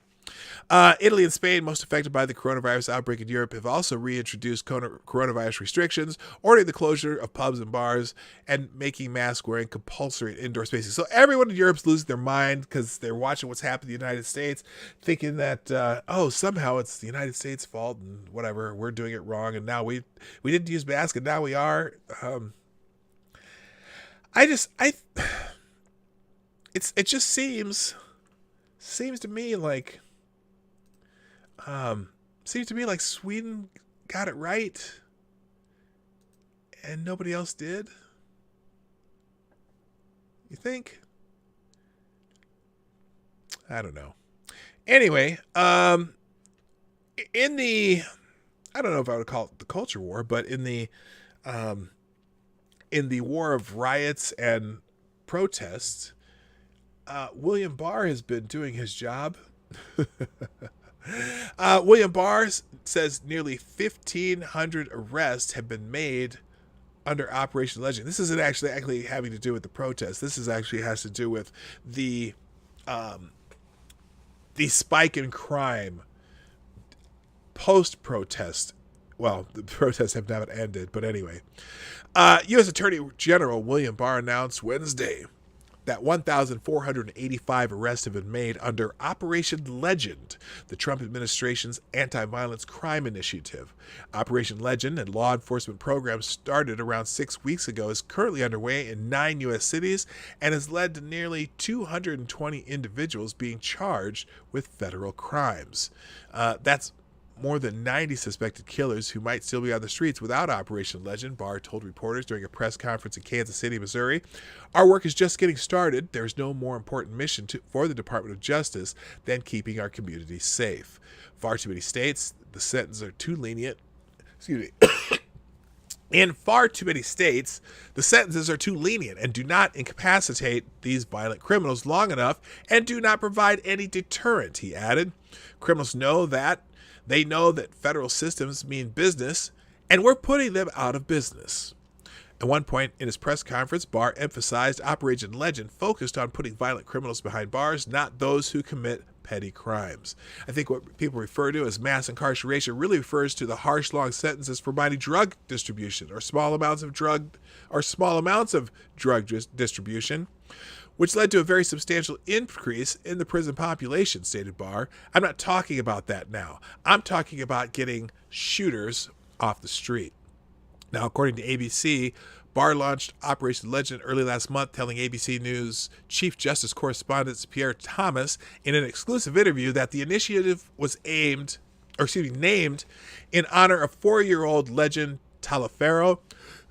A: Italy and Spain, most affected by the coronavirus outbreak in Europe, have also reintroduced coronavirus restrictions, ordering the closure of pubs and bars, and making mask wearing compulsory in indoor spaces. So everyone in Europe's losing their mind because they're watching what's happening in the United States, thinking that, somehow it's the United States' fault and whatever, we're doing it wrong, and now we didn't use masks, and now we are. It just seems to me like Sweden got it right and nobody else did. You think? I don't know. Anyway, I don't know if I would call it the culture war, but in the war of riots and protests, William Barr has been doing his job. William Barr says nearly 1,500 arrests have been made under Operation Legend. This isn't actually having to do with the protests. This has to do with the spike in crime post-protest. Well, the protests have not ended, but anyway. U.S. Attorney General William Barr announced Wednesday that 1,485 arrests have been made under Operation Legend, the Trump administration's anti-violence crime initiative. Operation Legend, and law enforcement program started around 6 weeks ago, is currently underway in 9 U.S. cities and has led to nearly 220 individuals being charged with federal crimes. That's more than 90 suspected killers who might still be on the streets without Operation Legend, Barr told reporters during a press conference in Kansas City, Missouri. Our work is just getting started. There's no more important mission for the Department of Justice than keeping our communities safe. Far too many states, the sentences are too lenient. In far too many states, the sentences are too lenient and do not incapacitate these violent criminals long enough and do not provide any deterrent, he added. Criminals know that federal systems mean business, and we're putting them out of business. At one point in his press conference, Barr emphasized Operation Legend focused on putting violent criminals behind bars, not those who commit petty crimes. I think what people refer to as mass incarceration really refers to the harsh, long sentences for mighty drug distribution or small amounts of drug distribution, which led to a very substantial increase in the prison population, stated Barr. I'm not talking about that now. I'm talking about getting shooters off the street. Now, according to ABC, Barr launched Operation Legend early last month, telling ABC News Chief Justice Correspondent Pierre Thomas in an exclusive interview that the initiative was named in honor of 4-year-old Legend Taliaferro,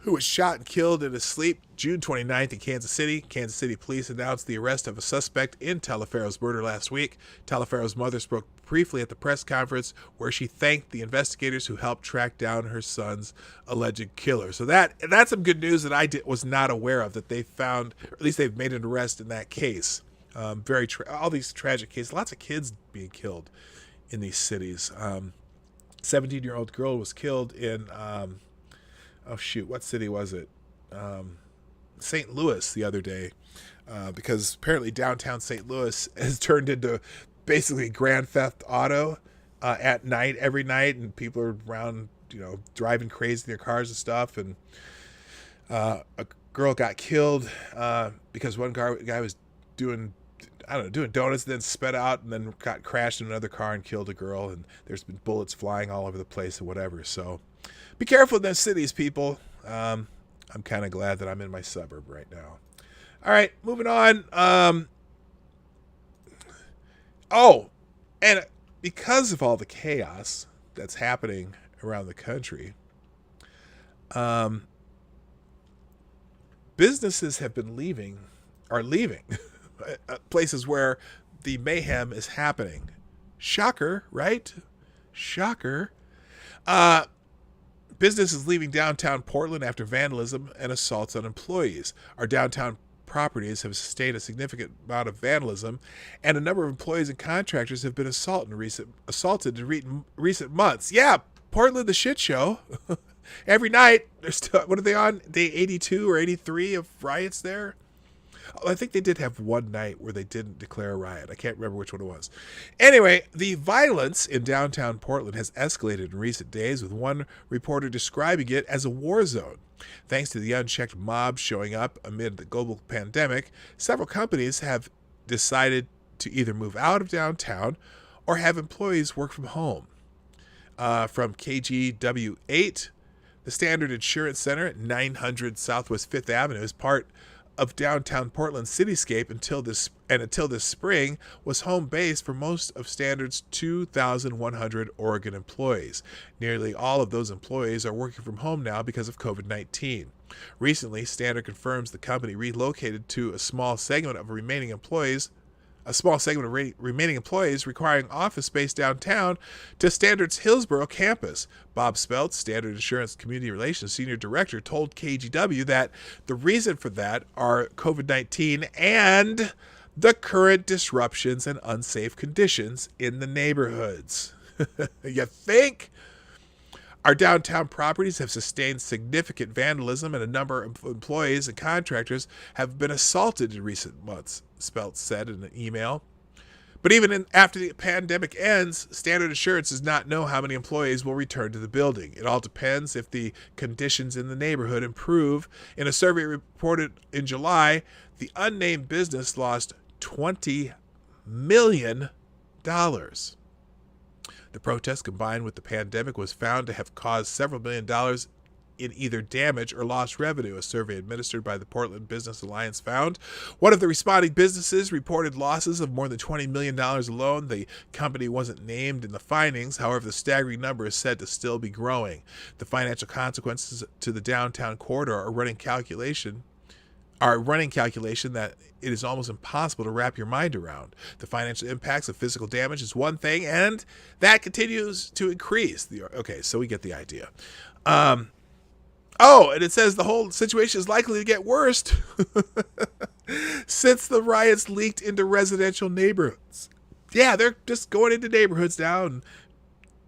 A: who was shot and killed in his sleep June 29th in Kansas City. Kansas City police announced the arrest of a suspect in Taliaferro's murder last week. Taliaferro's mother spoke briefly at the press conference where she thanked the investigators who helped track down her son's alleged killer. So that's some good news that I was not aware of, that they found, or at least they've made an arrest in that case. All these tragic cases, lots of kids being killed in these cities. 17-year-old girl was killed in... what city was it? St. Louis the other day, because apparently downtown St. Louis has turned into basically Grand Theft Auto at night, every night, and people are around, driving crazy in their cars and stuff. And a girl got killed because one guy was doing donuts, and then sped out, and then got crashed in another car and killed a girl. And there's been bullets flying all over the place and whatever. So be careful in those cities, people. I'm kind of glad that I'm in my suburb right now. All right, moving on. And because of all the chaos that's happening around the country, businesses are leaving places where the mayhem is happening. Shocker, right? Shocker. Business is leaving downtown Portland after vandalism and assaults on employees. Our downtown properties have sustained a significant amount of vandalism, and a number of employees and contractors have been assaulted in recent months. Yeah, Portland, the shit show. Every night, what are they on? Day 82 or 83 of riots there? I think they did have one night where they didn't declare a riot. I can't remember which one it was. Anyway, the violence in downtown Portland has escalated in recent days, with one reporter describing it as a war zone. Thanks to the unchecked mob showing up amid the global pandemic, several companies have decided to either move out of downtown or have employees work from home. From KGW 8, the Standard Insurance Center at 900 Southwest 5th Avenue is part of downtown Portland cityscape until this spring was home base for most of Standard's 2,100 Oregon employees. Nearly all of those employees are working from home now because of COVID-19. Recently, Standard confirms the company relocated to a small segment of remaining employees requiring office space downtown to Standard's Hillsborough campus. Bob Speltz, Standard Insurance Community Relations Senior Director, told KGW that the reason for that are COVID-19 and the current disruptions and unsafe conditions in the neighborhoods. You think? Our downtown properties have sustained significant vandalism, and a number of employees and contractors have been assaulted in recent months, Speltz said in an email. But even after the pandemic ends, Standard Insurance does not know how many employees will return to the building. It all depends if the conditions in the neighborhood improve. In a survey reported in July, the unnamed business lost $20 million. The protest, combined with the pandemic, was found to have caused several $1 million in either damage or lost revenue, a survey administered by the Portland Business Alliance found. One of the responding businesses reported losses of more than $20 million alone. The company wasn't named in the findings. However, the staggering number is said to still be growing. The financial consequences to the downtown corridor are running calculation that it is almost impossible to wrap your mind around. The financial impacts of physical damage is one thing, and that continues to increase. Okay, so we get the idea. And it says the whole situation is likely to get worse since the riots leaked into residential neighborhoods. Yeah, they're just going into neighborhoods now and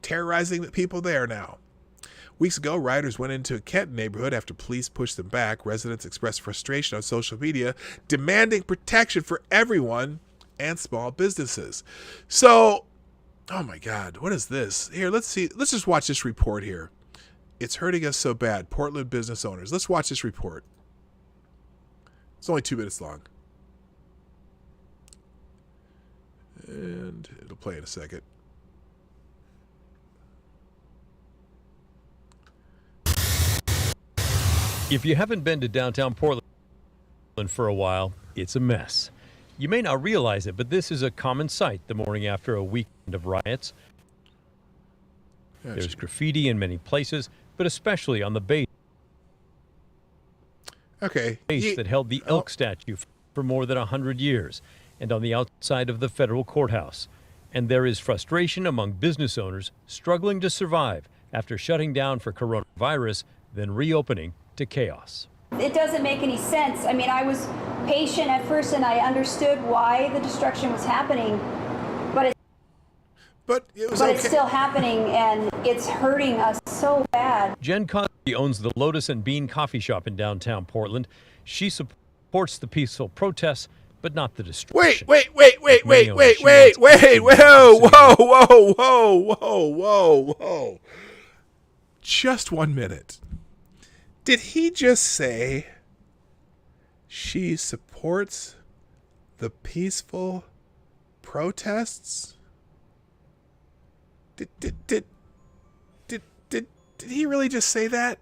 A: terrorizing the people there now. Weeks ago, rioters went into a Kenton neighborhood after police pushed them back. Residents expressed frustration on social media, demanding protection for everyone and small businesses. So, oh my God, what is this? Here, let's see. Let's just watch this report here. It's hurting us so bad. Portland business owners. Let's watch this report. It's only 2 minutes long. And it'll play in a second.
B: If you haven't been to downtown Portland for a while, it's a mess. You may not realize it, but this is a common sight the morning after a weekend of riots.
A: Gotcha.
B: There's graffiti in many places, but especially on the base that held the elk statue for more than 100 years, and on the outside of the federal courthouse. And there is frustration among business owners struggling to survive after shutting down for coronavirus, then reopening to chaos.
C: It doesn't make any sense. I mean, I was patient at first and I understood why the destruction was happening, but it's still happening and it's hurting us so bad.
B: Jen Cosby owns the Lotus and Bean coffee shop in downtown Portland. She supports the peaceful protests, but not the destruction.
A: Whoa, whoa. Just 1 minute. Did he just say she supports the peaceful protests? Did he really just say that?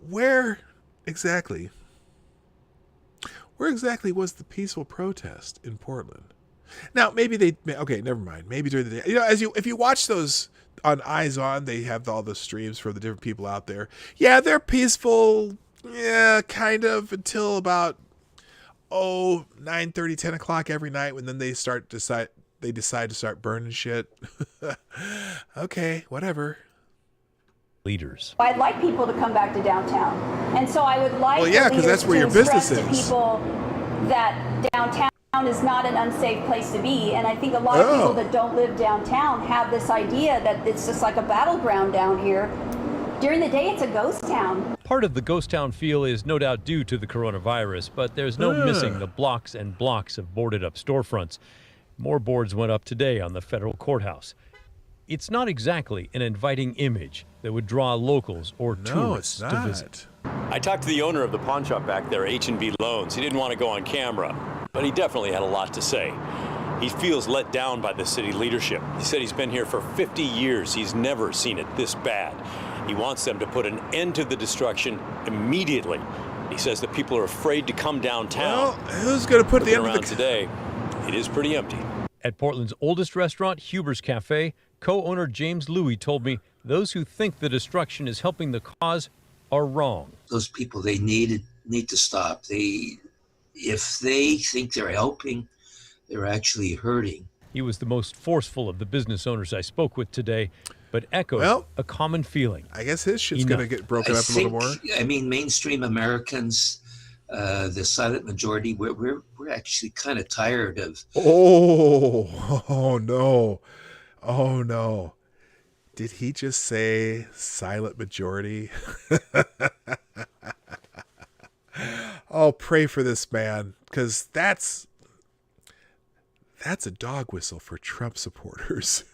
A: Where exactly was the peaceful protest in Portland? Now, maybe okay, never mind. Maybe during the day, if you watch those on Eyes On, they have all the streams from the different people out there. Yeah, they're peaceful. Yeah, kind of until about 9:30, 10 o'clock every night, when then they decide to start burning shit. Okay, whatever.
B: Leaders.
C: I'd like people to come back to downtown, and so I would like
A: because that's where your business is.
C: To people that downtown is not an unsafe place to be, and I think a lot of people that don't live downtown have this idea that it's just like a battleground down here. During the day, it's a ghost town.
B: Part of the ghost town feel is no doubt due to the coronavirus, but there's no missing the blocks and blocks of boarded up storefronts. More boards went up today on the federal courthouse. It's not exactly an inviting image that would draw locals or tourists to visit.
D: I talked to the owner of the pawn shop back there, H&B Loans. He didn't want to go on camera, but he definitely had a lot to say. He feels let down by the city leadership. He said he's been here for 50 years. He's never seen it this bad. He wants them to put an end to the destruction immediately. He says that people are afraid to come downtown.
A: Well, who's going to put the end
D: around today? It is pretty empty.
B: At Portland's oldest restaurant, Huber's Cafe, co-owner James Louie told me those who think the destruction is helping the cause are wrong.
E: Those people, they need to stop. If they think they're helping, they're actually hurting.
B: He was the most forceful of the business owners I spoke with today, but echoed a common feeling.
A: I guess his shit's going to get broken up a little more.
E: I mean, mainstream Americans, the silent majority, we're actually kind of tired of.
A: Oh no. Did he just say silent majority? Oh, pray for this man, because that's a dog whistle for Trump supporters.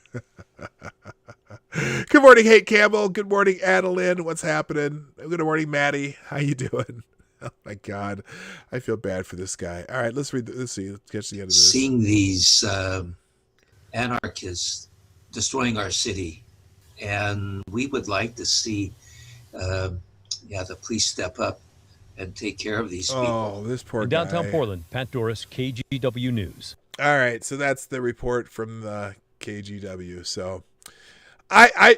A: Good morning, Kate Campbell. Good morning, Adeline. What's happening? Good morning, Maddie. How you doing? Oh my God, I feel bad for this guy. All right, let's see. Let's catch the end of this.
E: Seeing these anarchists destroying our city, and we would like to see, the police step up and take care of these people.
A: Oh, this poor
B: in
A: guy.
B: Downtown Portland, Pat Doris, KGW News.
A: All right, so that's the report from the KGW. So, that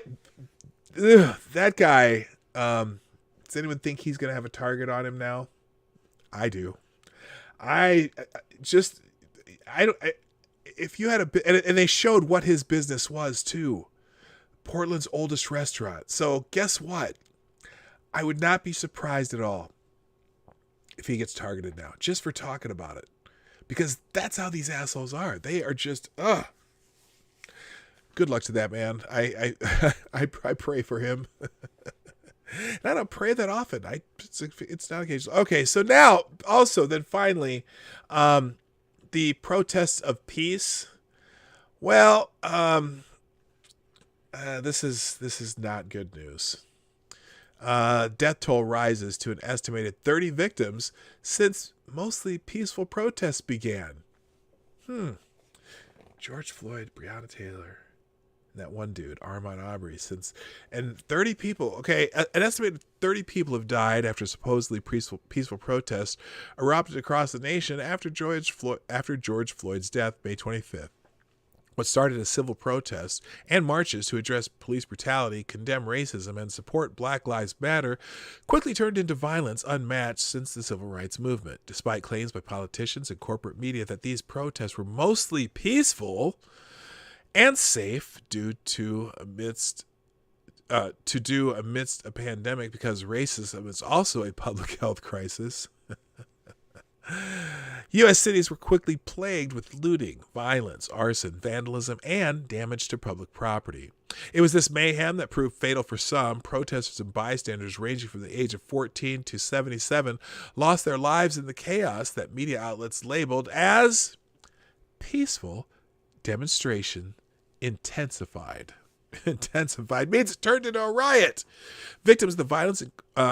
A: guy. Does anyone think he's going to have a target on him now? I do. If you had and they showed what his business was too. Portland's oldest restaurant. So guess what? I would not be surprised at all if he gets targeted now, just for talking about it. Because that's how these assholes are. They are just, good luck to that man. I pray for him. And I don't pray that often. It's not occasional. Okay, so now also then finally, the protests of peace. Well, this is not good news. Death toll rises to an estimated 30 victims since mostly peaceful protests began. George Floyd, Breonna Taylor, and that one dude, Ahmaud Arbery, and 30 people. Okay, an estimated 30 people have died after supposedly peaceful protests erupted across the nation after George Floyd's death, May 25th. What started as civil protests and marches to address police brutality, condemn racism, and support Black Lives Matter quickly turned into violence unmatched since the civil rights movement. Despite claims by politicians and corporate media that these protests were mostly peaceful and safe amidst a pandemic because racism is also a public health crisis. U.S. cities were quickly plagued with looting, violence, arson, vandalism, and damage to public property. It was this mayhem that proved fatal for some. Protesters and bystanders ranging from the age of 14 to 77 lost their lives in the chaos that media outlets labeled as peaceful demonstration intensified. Intensified means it turned into a riot. Victims of the violence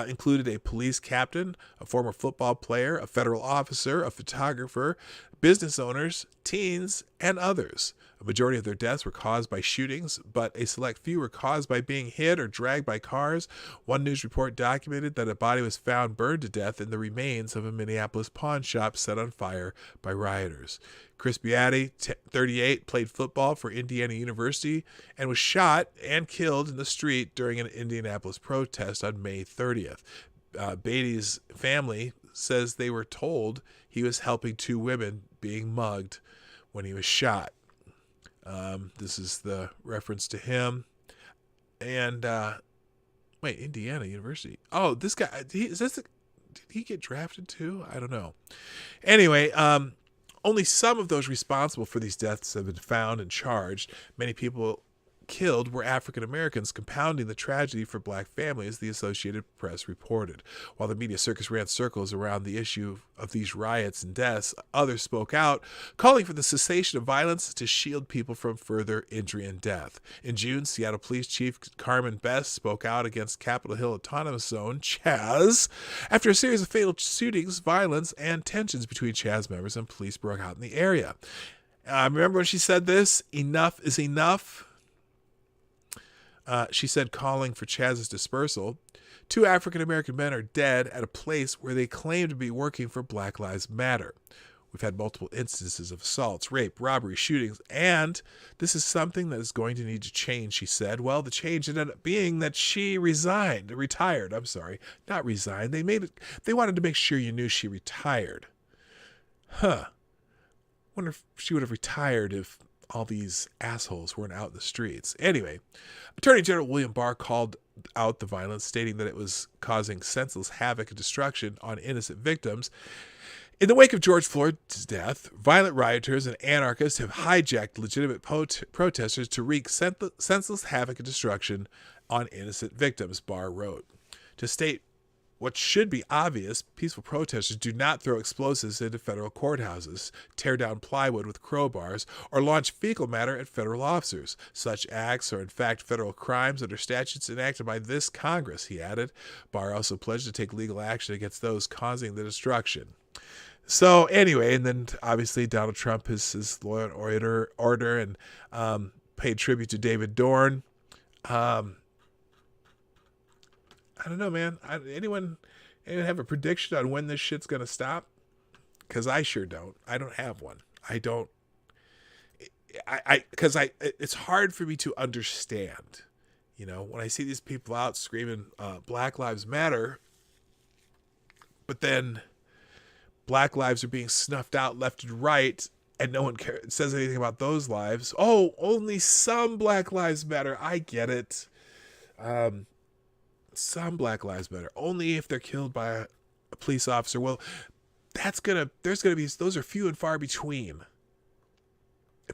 A: included a police captain, a former football player, a federal officer, a photographer, business owners, teens, and others. A majority of their deaths were caused by shootings, but a select few were caused by being hit or dragged by cars. One news report documented that a body was found burned to death in the remains of a Minneapolis pawn shop set on fire by rioters. Chris Beatty, 38, played football for Indiana University and was shot and killed in the street during an Indianapolis protest on May 30th. Beatty's family says they were told he was helping two women being mugged when he was shot. This is the reference to him. And, wait, Indiana University. Oh, this guy, did he get drafted too? I don't know. Anyway, only some of those responsible for these deaths have been found and charged. Many people killed were African Americans, compounding the tragedy for black families, the Associated Press reported. While the media circus ran circles around the issue of these riots and deaths, others spoke out, calling for the cessation of violence to shield people from further injury and death. In June, Seattle Police Chief Carmen Best spoke out against Capitol Hill Autonomous Zone, Chaz, after a series of fatal shootings, violence, and tensions between Chaz members and police broke out in the area. Remember when she said this? Enough is enough. She said, calling for Chaz's dispersal. 2 African-American men are dead at a place where they claim to be working for Black Lives Matter. We've had multiple instances of assaults, rape, robbery, shootings, and this is something that is going to need to change, she said. Well, the change ended up being that she retired. Not resigned. They wanted to make sure you knew she retired. Wonder if she would have retired if all these assholes weren't out in the streets. Anyway, Attorney General William Barr called out the violence, stating that it was causing senseless havoc and destruction on innocent victims. In the wake of George Floyd's death, violent rioters and anarchists have hijacked legitimate protesters to wreak senseless havoc and destruction on innocent victims, Barr wrote. To state what should be obvious, peaceful protesters do not throw explosives into federal courthouses, tear down plywood with crowbars, or launch fecal matter at federal officers. Such acts are in fact federal crimes under statutes enacted by this Congress, he added. Barr also pledged to take legal action against those causing the destruction. So anyway, and then obviously Donald Trump is his law and order and paid tribute to David Dorn. I don't know, man. Anyone have a prediction on when this shit's going to stop? Because I sure don't. I don't have one. It's hard for me to understand. You know, when I see these people out screaming Black Lives Matter, but then Black lives are being snuffed out left and right, and no one says anything about those lives. Oh, only some Black Lives Matter. I get it. Some Black Lives Matter. Only if they're killed by a police officer. Well, those are few and far between.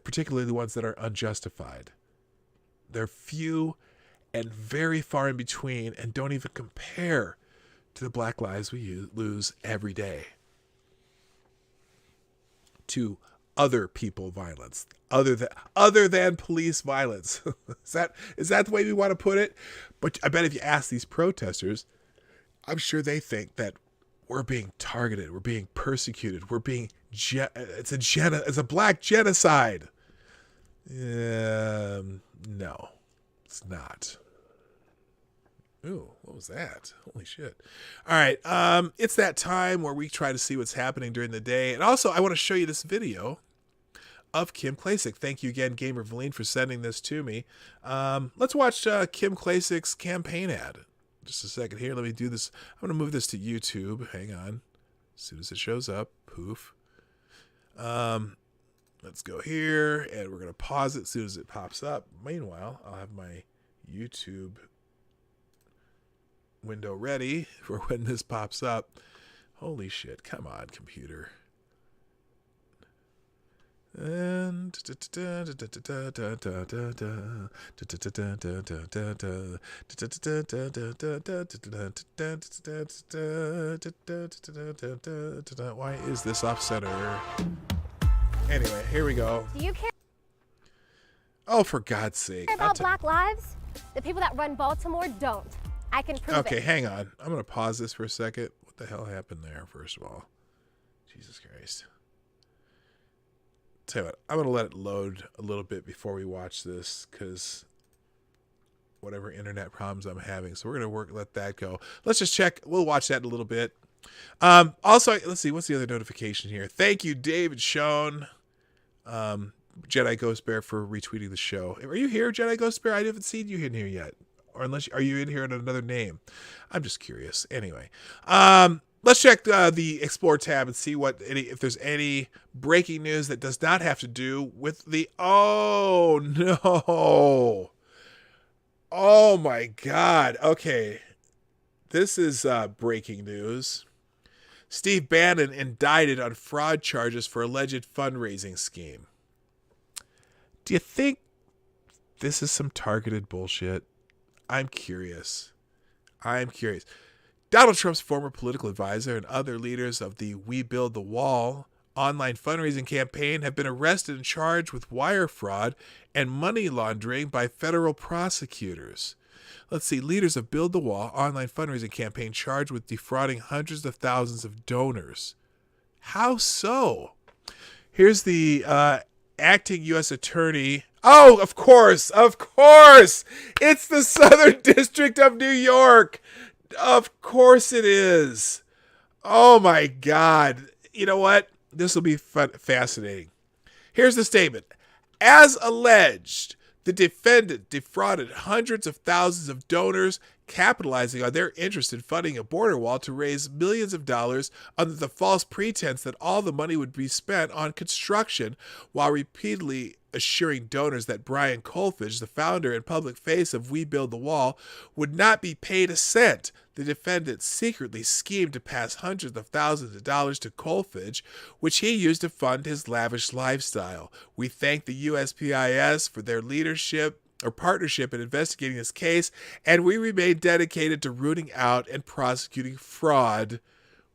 A: Particularly the ones that are unjustified. They're few and very far in between and don't even compare to the black lives we lose every day. To other people violence, other than police violence. Is that the way we want to put it? But I bet if you ask these protesters, I'm sure they think that we're being targeted, we're being persecuted, we're being it's a black genocide. No, it's not. Ooh, what was that? Holy shit. All right. It's that time where we try to see what's happening during the day. And also, I want to show you this video of Kim Klacik. Thank you again, Gamer Valine, for sending this to me. Let's watch Kim Klacik's campaign ad. Just a second here. Let me do this. I'm going to move this to YouTube. Hang on. As soon as it shows up. Poof. Let's go here, and we're going to pause it as soon as it pops up. Meanwhile, I'll have my YouTube window ready for when this pops up. Holy shit. Come on, computer. And why is this off center? Anyway, here we go.
F: Do you care
A: Oh, for God's sake.
F: about Black lives? The people that run Baltimore don't. I can prove it.
A: Okay, hang on. I'm going to pause this for a second. What the hell happened there, first of all? Jesus Christ. Tell you what, I'm going to let it load a little bit before we watch this, because whatever internet problems I'm having. So we're going to let that go. Let's just check. We'll watch that in a little bit. Also, let's see. What's the other notification here? Thank you, David Schoen. Jedi Ghost Bear, for retweeting the show. Are you here, Jedi Ghost Bear? I haven't seen you in here yet. Or are you in here in another name? I'm just curious. Anyway, let's check the Explore tab and see if there's any breaking news that does not have to do with the. Oh no! Oh my God! Okay, this is breaking news. Steve Bannon indicted on fraud charges for alleged fundraising scheme. Do you think this is some targeted bullshit? I'm curious. Donald Trump's former political advisor and other leaders of the We Build the Wall online fundraising campaign have been arrested and charged with wire fraud and money laundering by federal prosecutors. Let's see. Leaders of Build the Wall online fundraising campaign charged with defrauding hundreds of thousands of donors. How so? Here's the acting U.S. attorney. Oh, of course. It's the Southern District of New York. Of course it is. Oh my God. You know what? This will be fascinating. Here's the statement. As alleged, the defendant defrauded hundreds of thousands of donors, capitalizing on their interest in funding a border wall to raise millions of dollars under the false pretense that all the money would be spent on construction, while repeatedly assuring donors that Brian Kolfage, the founder and public face of We Build the Wall, would not be paid a cent. The defendant secretly schemed to pass hundreds of thousands of dollars to Kolfage, which he used to fund his lavish lifestyle. We thank the USPIS for their leadership or partnership in investigating this case, and we remain dedicated to rooting out and prosecuting fraud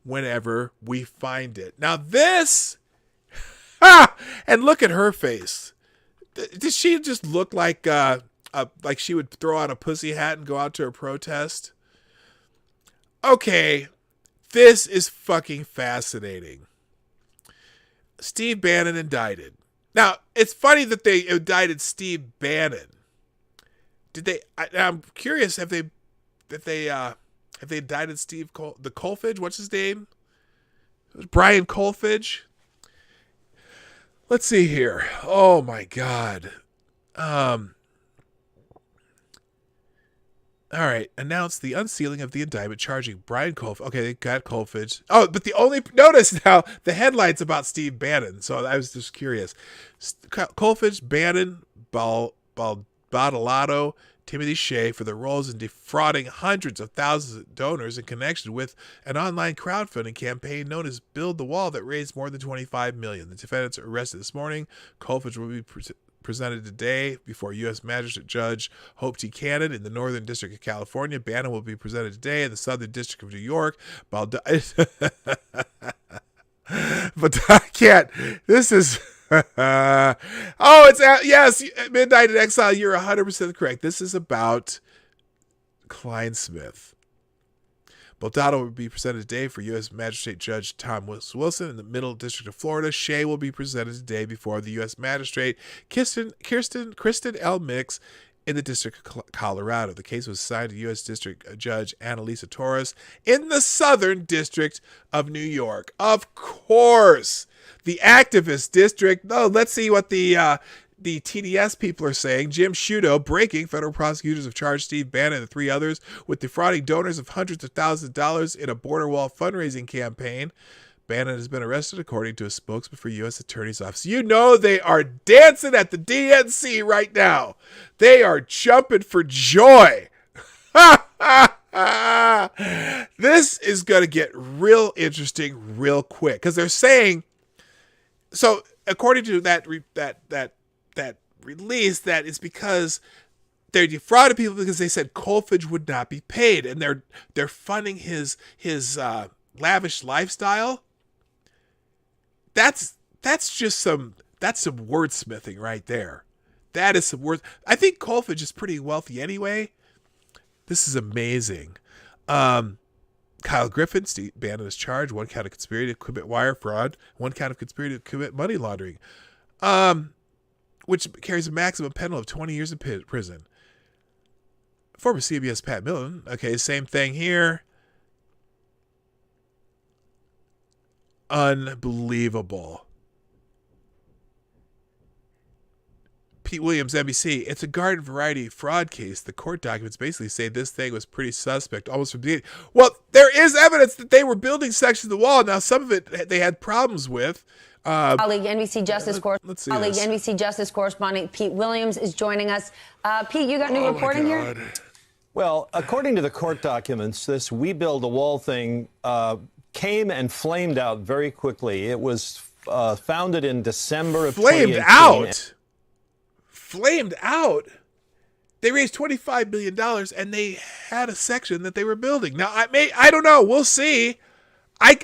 A: whenever we find it. Now this, and look at her face. Does she just look like she would throw on a pussy hat and go out to a protest? Okay, this is fucking fascinating. Steve Bannon indicted. Now, it's funny that they indicted Steve Bannon. Did they? I'm curious. Have they indicted Steve the Kolfage? What's his name? It was Brian Kolfage. Let's see here. Oh my God. All right. Announced the unsealing of the indictment charging Brian Kolfage. Okay, they got Kolfage. Oh, but notice now the headline's about Steve Bannon. So I was just curious. Kolfage, Bannon, Badalato, Timothy Shea for their roles in defrauding hundreds of thousands of donors in connection with an online crowdfunding campaign known as Build the Wall that raised more than $25 million. The defendants are arrested this morning. Kolfage will be presented today before U.S. Magistrate Judge Hope T. Cannon in the Northern District of California. Bannon will be presented today in the Southern District of New York. But I can't. This is... yes, Midnight in Exile. You're 100% correct. This is about Kleinsmith. Baldado will be presented today for U.S. Magistrate Judge Tom Wilson in the Middle District of Florida. Shea will be presented today before the U.S. Magistrate Kristen L. Mix in the District of Colorado. The case was assigned to U.S. District Judge Annalisa Torres in the Southern District of New York. Of course, the activist district. Oh, let's see what the TDS people are saying. Jim Sciutto breaking. Federal prosecutors have charged Steve Bannon and 3 others with defrauding donors of hundreds of thousands of dollars in a border wall fundraising campaign. Bannon has been arrested according to a spokesman for U.S. Attorney's Office. You know they are dancing at the DNC right now. They are jumping for joy. This is going to get real interesting real quick because they're saying, so according to that release, that is because they defrauded people because they said Colfage would not be paid, and they're funding his lavish lifestyle. That's some wordsmithing right there. That is some word. I think Colfage is pretty wealthy anyway. This is amazing. Kyle Griffin, Steve Bannon is charged. 1 count of conspiracy to commit wire fraud. 1 count of conspiracy to commit money laundering. Which carries a maximum penalty of 20 years in prison. Former CBS Pat Millen. Okay, same thing here. Unbelievable. Pete Williams, NBC. It's a garden variety fraud case. The court documents basically say this thing was pretty suspect almost from the beginning. Well, there is evidence that they were building sections of the wall. Now, some of it they had problems with.
G: Colleague, NBC Justice correspondent Pete Williams is joining us. Pete, you got new reporting here?
H: Well, according to the court documents, this We Build a Wall thing came and flamed out very quickly. It was founded in December of 2018.
A: Flamed out? They raised $25 million and they had a section that they were building. Now, I don't know. We'll see. The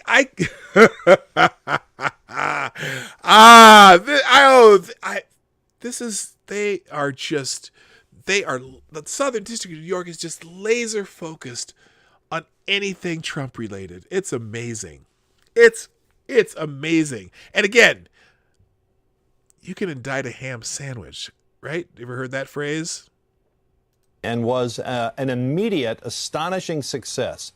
A: Southern District of New York is just laser focused on anything Trump related. It's amazing. It's amazing. And again, you can indict a ham sandwich, right? You ever heard that phrase?
H: And was an immediate, astonishing success.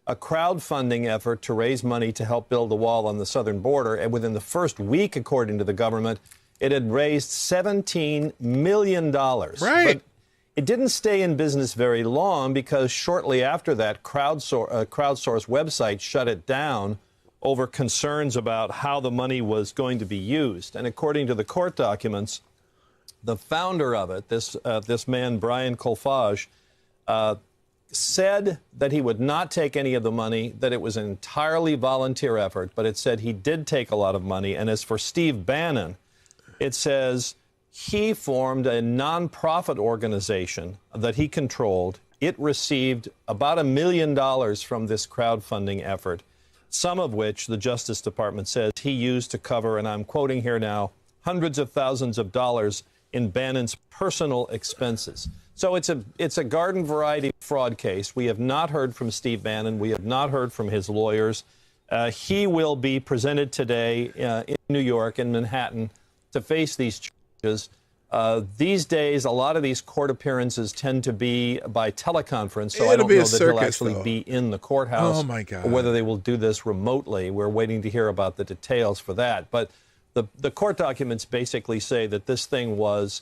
H: A crowdfunding effort to raise money to help build the wall on the southern border. And within the first week, according to the government, it had raised $17 million.
A: Right.
H: But it didn't stay in business very long because shortly after that, crowdsource website shut it down over concerns about how the money was going to be used. And according to the court documents, the founder of it, this man, Brian Colfage, said that he would not take any of the money, that it was an entirely volunteer effort, but it said he did take a lot of money. And as for Steve Bannon, it says he formed a nonprofit organization that he controlled. It received about $1 million from this crowdfunding effort, some of which the Justice Department says he used to cover, and I'm quoting here now, hundreds of thousands of dollars in Bannon's personal expenses. So it's a garden variety fraud case. We have not heard from Steve Bannon. We have not heard from his lawyers. He will be presented today in New York, in Manhattan, to face these charges. These days, a lot of these court appearances tend to be by teleconference, so I don't know that he'll actually be in the courthouse.
A: Oh, my God.
H: Or whether they will do this remotely. We're waiting to hear about the details for that. But the court documents basically say that this thing was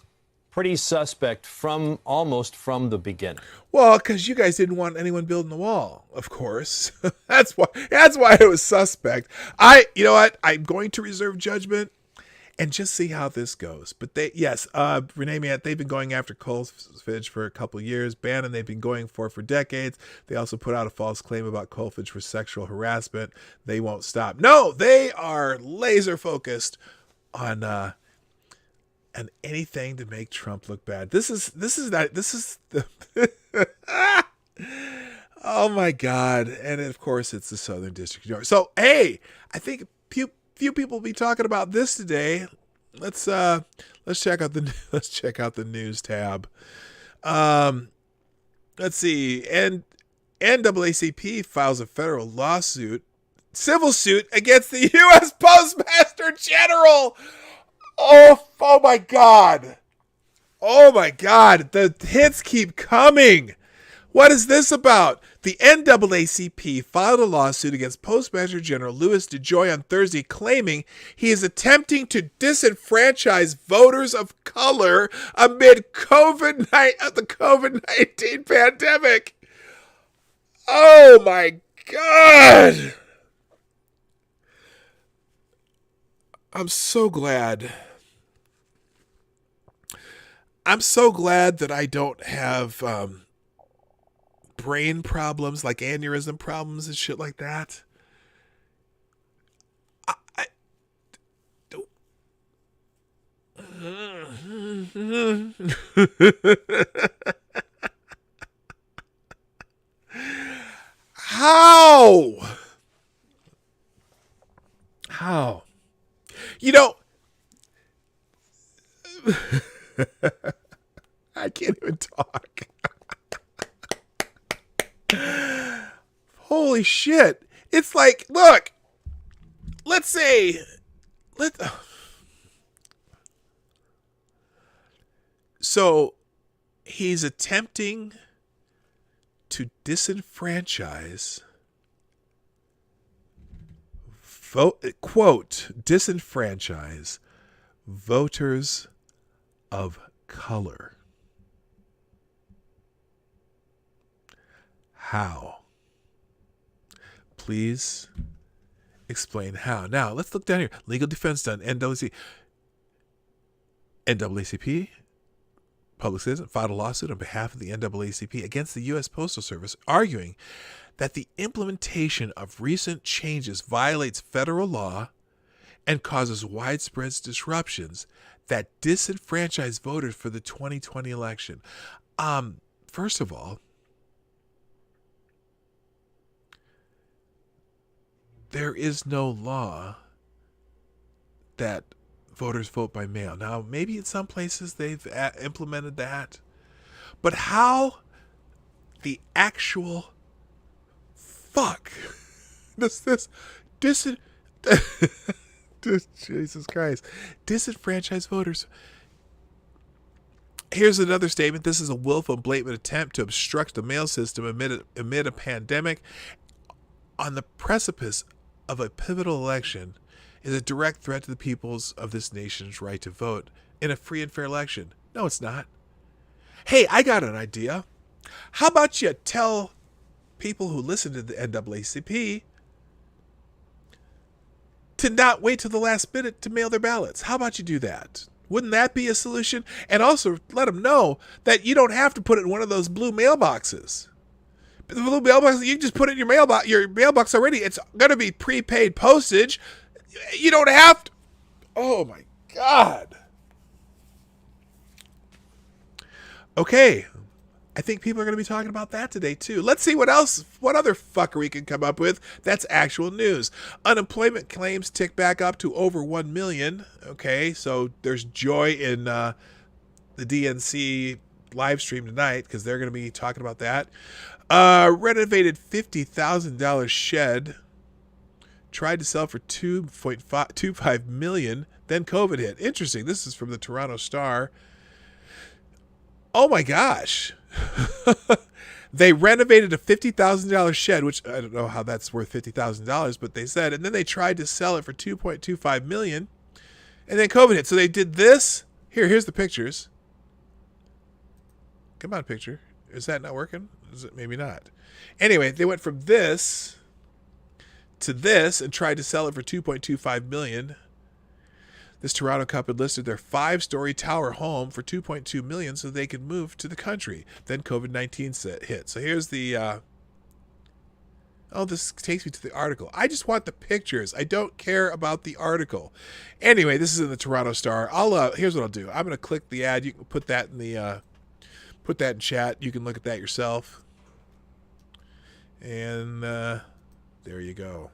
H: pretty suspect almost from the beginning.
A: Well, because you guys didn't want anyone building the wall, of course. That's why it was suspect. You know what? I'm going to reserve judgment and just see how this goes. But Renee Mant, they've been going after Colfage for a couple of years. Bannon, they've been going for decades. They also put out a false claim about Colfage for sexual harassment. They won't stop. No, they are laser focused on and anything to make Trump look bad. This is the oh my God. And of course it's the Southern District of New York. So, hey, I think few people will be talking about this today. Let's check out the news tab. Let's see. And NAACP files a federal civil suit against the U.S. Postmaster General. Oh my God. Oh my God. The hits keep coming. What is this about? The NAACP filed a lawsuit against Postmaster General Louis DeJoy on Thursday, claiming he is attempting to disenfranchise voters of color amid the COVID-19 pandemic. Oh my God. I'm so glad that I don't have brain problems like aneurysm problems and shit like that. I don't. How? You know, I can't even talk. Holy shit. It's like, look, so he's attempting to disenfranchise, disenfranchise voters of color. How? Please explain how. Now, let's look down here. Legal defense done. NAACP, public citizen, filed a lawsuit on behalf of the NAACP against the U.S. Postal Service, arguing that the implementation of recent changes violates federal law and causes widespread disruptions that disenfranchise voters for the 2020 election. First of all, there is no law that voters vote by mail. Now, maybe in some places they've implemented that, but how the actual fuck does this Jesus Christ, disenfranchise voters? Here's another statement. This is a willful and blatant attempt to obstruct the mail system amid a pandemic on the precipice of a pivotal election is a direct threat to the peoples of this nation's right to vote in a free and fair election. No, it's not. Hey, I got an idea. How about you tell people who listen to the NAACP to not wait till the last minute to mail their ballots? How about you do that? Wouldn't that be a solution? And also let them know that you don't have to put it in one of those blue mailboxes. The blue mailbox, you can just put it in your mailbox already. It's going to be prepaid postage. You don't have to. Oh my God. Okay. I think people are going to be talking about that today too. Let's see what other fuckery we can come up with. That's actual news. Unemployment claims tick back up to over 1 million. Okay. So there's joy in the DNC live stream tonight because they're going to be talking about that. Renovated $50,000 shed. Tried to sell for $2.25 million. Then COVID hit. Interesting. This is from the Toronto Star. Oh my gosh. They renovated a $50,000 shed, which I don't know how that's worth $50,000, but they said, and then they tried to sell it for $2.25 million. And then COVID hit. So they did this. Here's the pictures. Come on, picture. Is that not working? Is it? Maybe not. Anyway, they went from this to this and tried to sell it for $2.25 million. This Toronto couple listed their 5-story tower home for $2.2 million so they could move to the country. Then COVID-19 hit. So here's the Oh, this takes me to the article. I just want the pictures. I don't care about the article. Anyway, this is in the Toronto Star. Here's what I'll do. I'm going to click the ad. You can put that in chat. You can look at that yourself. And there you go.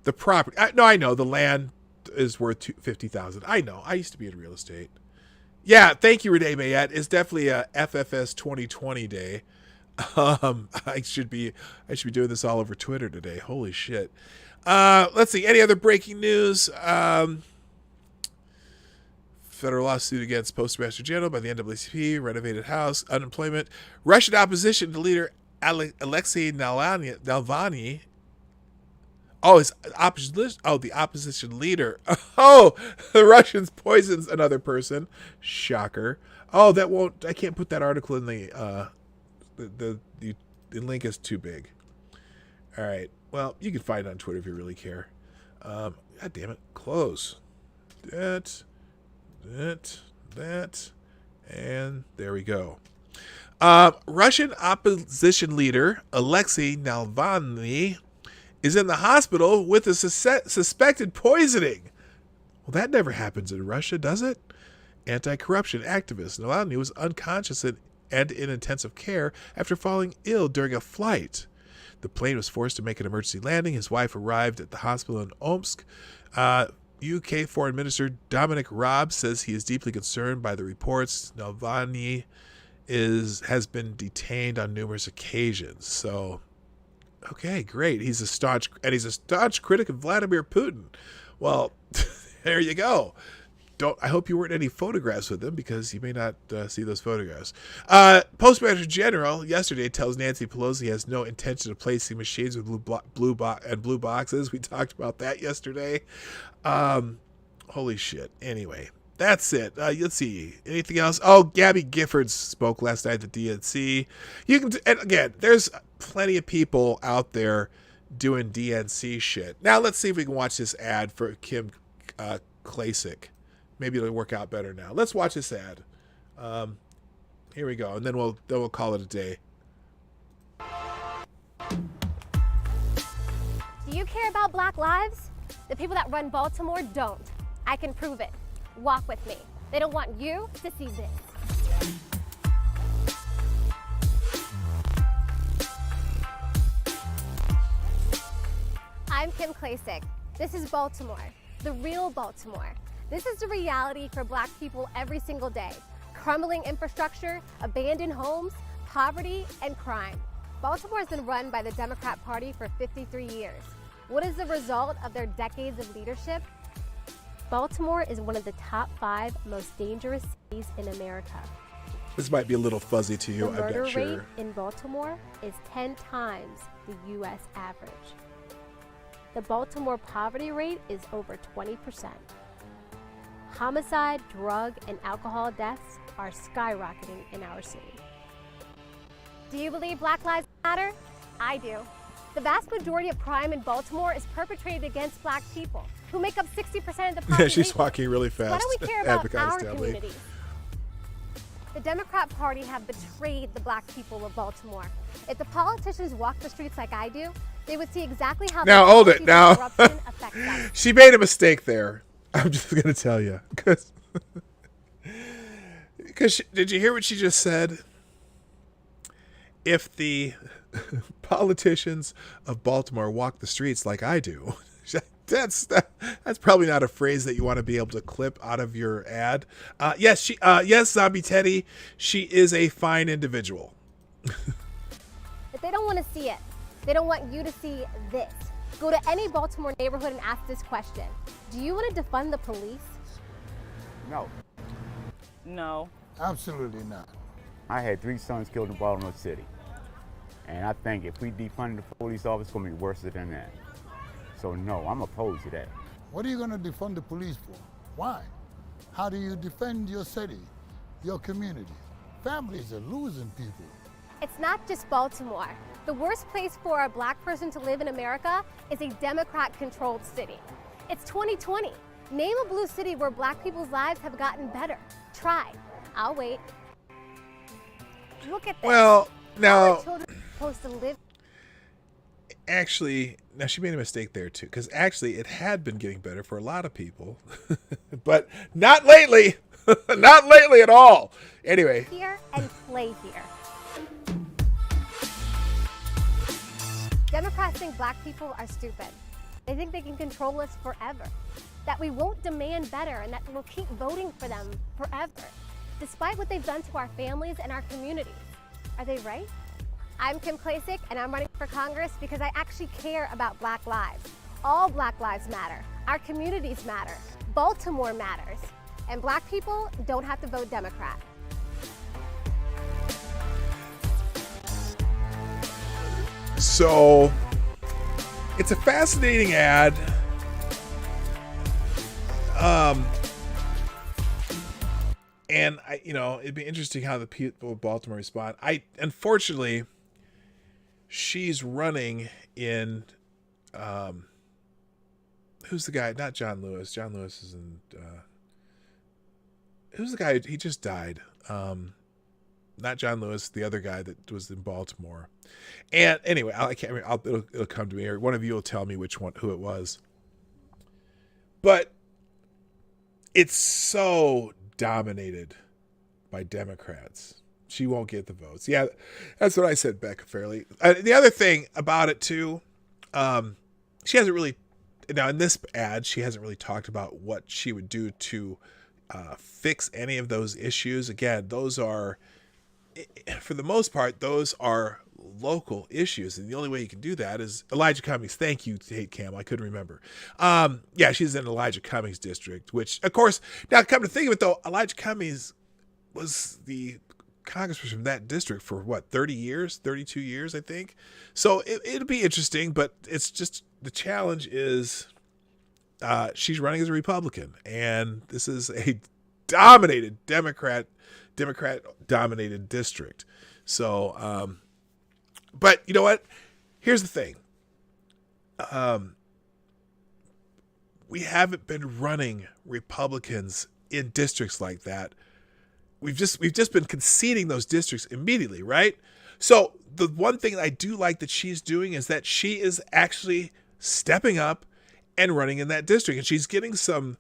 A: The property. I know the land is worth $50,000. I know. I used to be in real estate. Yeah, thank you, Renee Mayette. It's definitely a FFS 2020 day. I should be doing this all over Twitter today. Holy shit. Let's see. Any other breaking news? Federal lawsuit against Postmaster General by the NAACP, renovated house, unemployment, Russian opposition to leader Alexei Navalny. Oh, the opposition leader. Oh, the Russians poisons another person. Shocker. Oh, I can't put that article in the link is too big. All right. Well, you can find it on Twitter if you really care. God damn it. Close. That. And there we go. Russian opposition leader Alexei Navalny is in the hospital with a suspected poisoning. Well, that never happens in Russia, does it? Anti-corruption activist Navalny was unconscious and in intensive care after falling ill during a flight. The plane was forced to make an emergency landing. His wife arrived at the hospital in Omsk. UK Foreign Minister Dominic Raab says he is deeply concerned by the reports. Navalny has been detained on numerous occasions. So, okay, great. He's a staunch critic of Vladimir Putin. Well, there you go. I hope you weren't any photographs with him because you may not see those photographs. Postmaster General yesterday tells Nancy Pelosi he has no intention of placing machines with blue boxes. We talked about that yesterday. Holy shit. Anyway, that's it. Let's see. Anything else? Oh, Gabby Giffords spoke last night at the DNC. And again, there's plenty of people out there doing DNC shit. Now let's see if we can watch this ad for Kim Klacik. Maybe it'll work out better now. Let's watch this ad. Here we go, and then we'll call it a day.
F: Do you care about Black lives? The people that run Baltimore don't. I can prove it. Walk with me. They don't want you to see this. I'm Kim Klacik. This is Baltimore, the real Baltimore. This is the reality for Black people every single day. Crumbling infrastructure, abandoned homes, poverty, and crime. Baltimore has been run by the Democrat Party for 53 years. What is the result of their decades of leadership? Baltimore is one of the top 5 most dangerous cities in America.
A: This might be a little fuzzy to you,
F: I'm not sure. The murder rate in Baltimore is 10 times the U.S. average. The Baltimore poverty rate is over 20%. Homicide, drug, and alcohol deaths are skyrocketing in our city. Do you believe Black Lives Matter? I do. The vast majority of crime in Baltimore is perpetrated against Black people, who make up 60% of the population.
A: Yeah, she's walking really fast.
F: Why don't we care about our communities? The Democrat Party have betrayed the Black people of Baltimore. If the politicians walk the streets like I do, they would see exactly how
A: now hold it now.
F: Corruption affects them.
A: She made a mistake there. I'm just going to tell you. Because did you hear what she just said? If the politicians of Baltimore walk the streets like I do, that's probably not a phrase that you want to be able to clip out of your ad. Yes, Zombie Teddy, she is a fine individual.
F: If they don't want to see it, they don't want you to see this. Go to any Baltimore neighborhood and ask this question. Do you want to defund the police?
I: No.
J: No.
I: Absolutely not.
K: I had 3 sons killed in Baltimore City. And I think if we defund the police office, it's going to be worse than that. So no, I'm opposed to that.
I: What are you going to defund the police for? Why? How do you defend your city, your community? Families are losing people.
F: It's not just Baltimore. The worst place for a Black person to live in America is a Democrat-controlled city. It's 2020. Name a blue city where Black people's lives have gotten better. Try. I'll wait. Look at this.
A: Well, now,
F: children are supposed to live.
A: actually, now she made a mistake there too, because actually it had been getting better for a lot of people, but not lately. Not lately at all. Anyway.
F: Here and play here. Democrats think black people are stupid. They think they can control us forever. That we won't demand better and that we'll keep voting for them forever, despite what they've done to our families and our communities. Are they right? I'm Kim Klacik, and I'm running for Congress because I actually care about black lives. All black lives matter. Our communities matter. Baltimore matters. And black people don't have to vote Democrat.
A: So, it's a fascinating ad. And it'd be interesting how the people of Baltimore respond. Unfortunately, she's running in, who's the guy? Not John Lewis. John Lewis is in, who's the guy? He just died. Not John Lewis, the other guy that was in Baltimore. And anyway, I can't remember. It'll come to me, or one of you will tell me who it was. But it's so dominated by Democrats. She won't get the votes. Yeah, that's what I said, Becca Fairley. The other thing about it too, she hasn't really. Now in this ad, she hasn't really talked about what she would do to fix any of those issues. Again, those are, for the most part, those are local issues, and the only way you can do that is Elijah Cummings. Thank you, Hate Cam. I couldn't remember. Yeah, she's in Elijah Cummings' district, which, of course, now come to think of it, though, Elijah Cummings was the congressperson from that district for 30 years, 32 years, I think. So it'll be interesting, but it's just the challenge is she's running as a Republican, and this is a dominated Democrat dominated district. So, but you know what? Here's the thing. We haven't been running Republicans in districts like that. We've just been conceding those districts immediately, right? So the one thing I do like that she's doing is that she is actually stepping up and running in that district, and she's getting some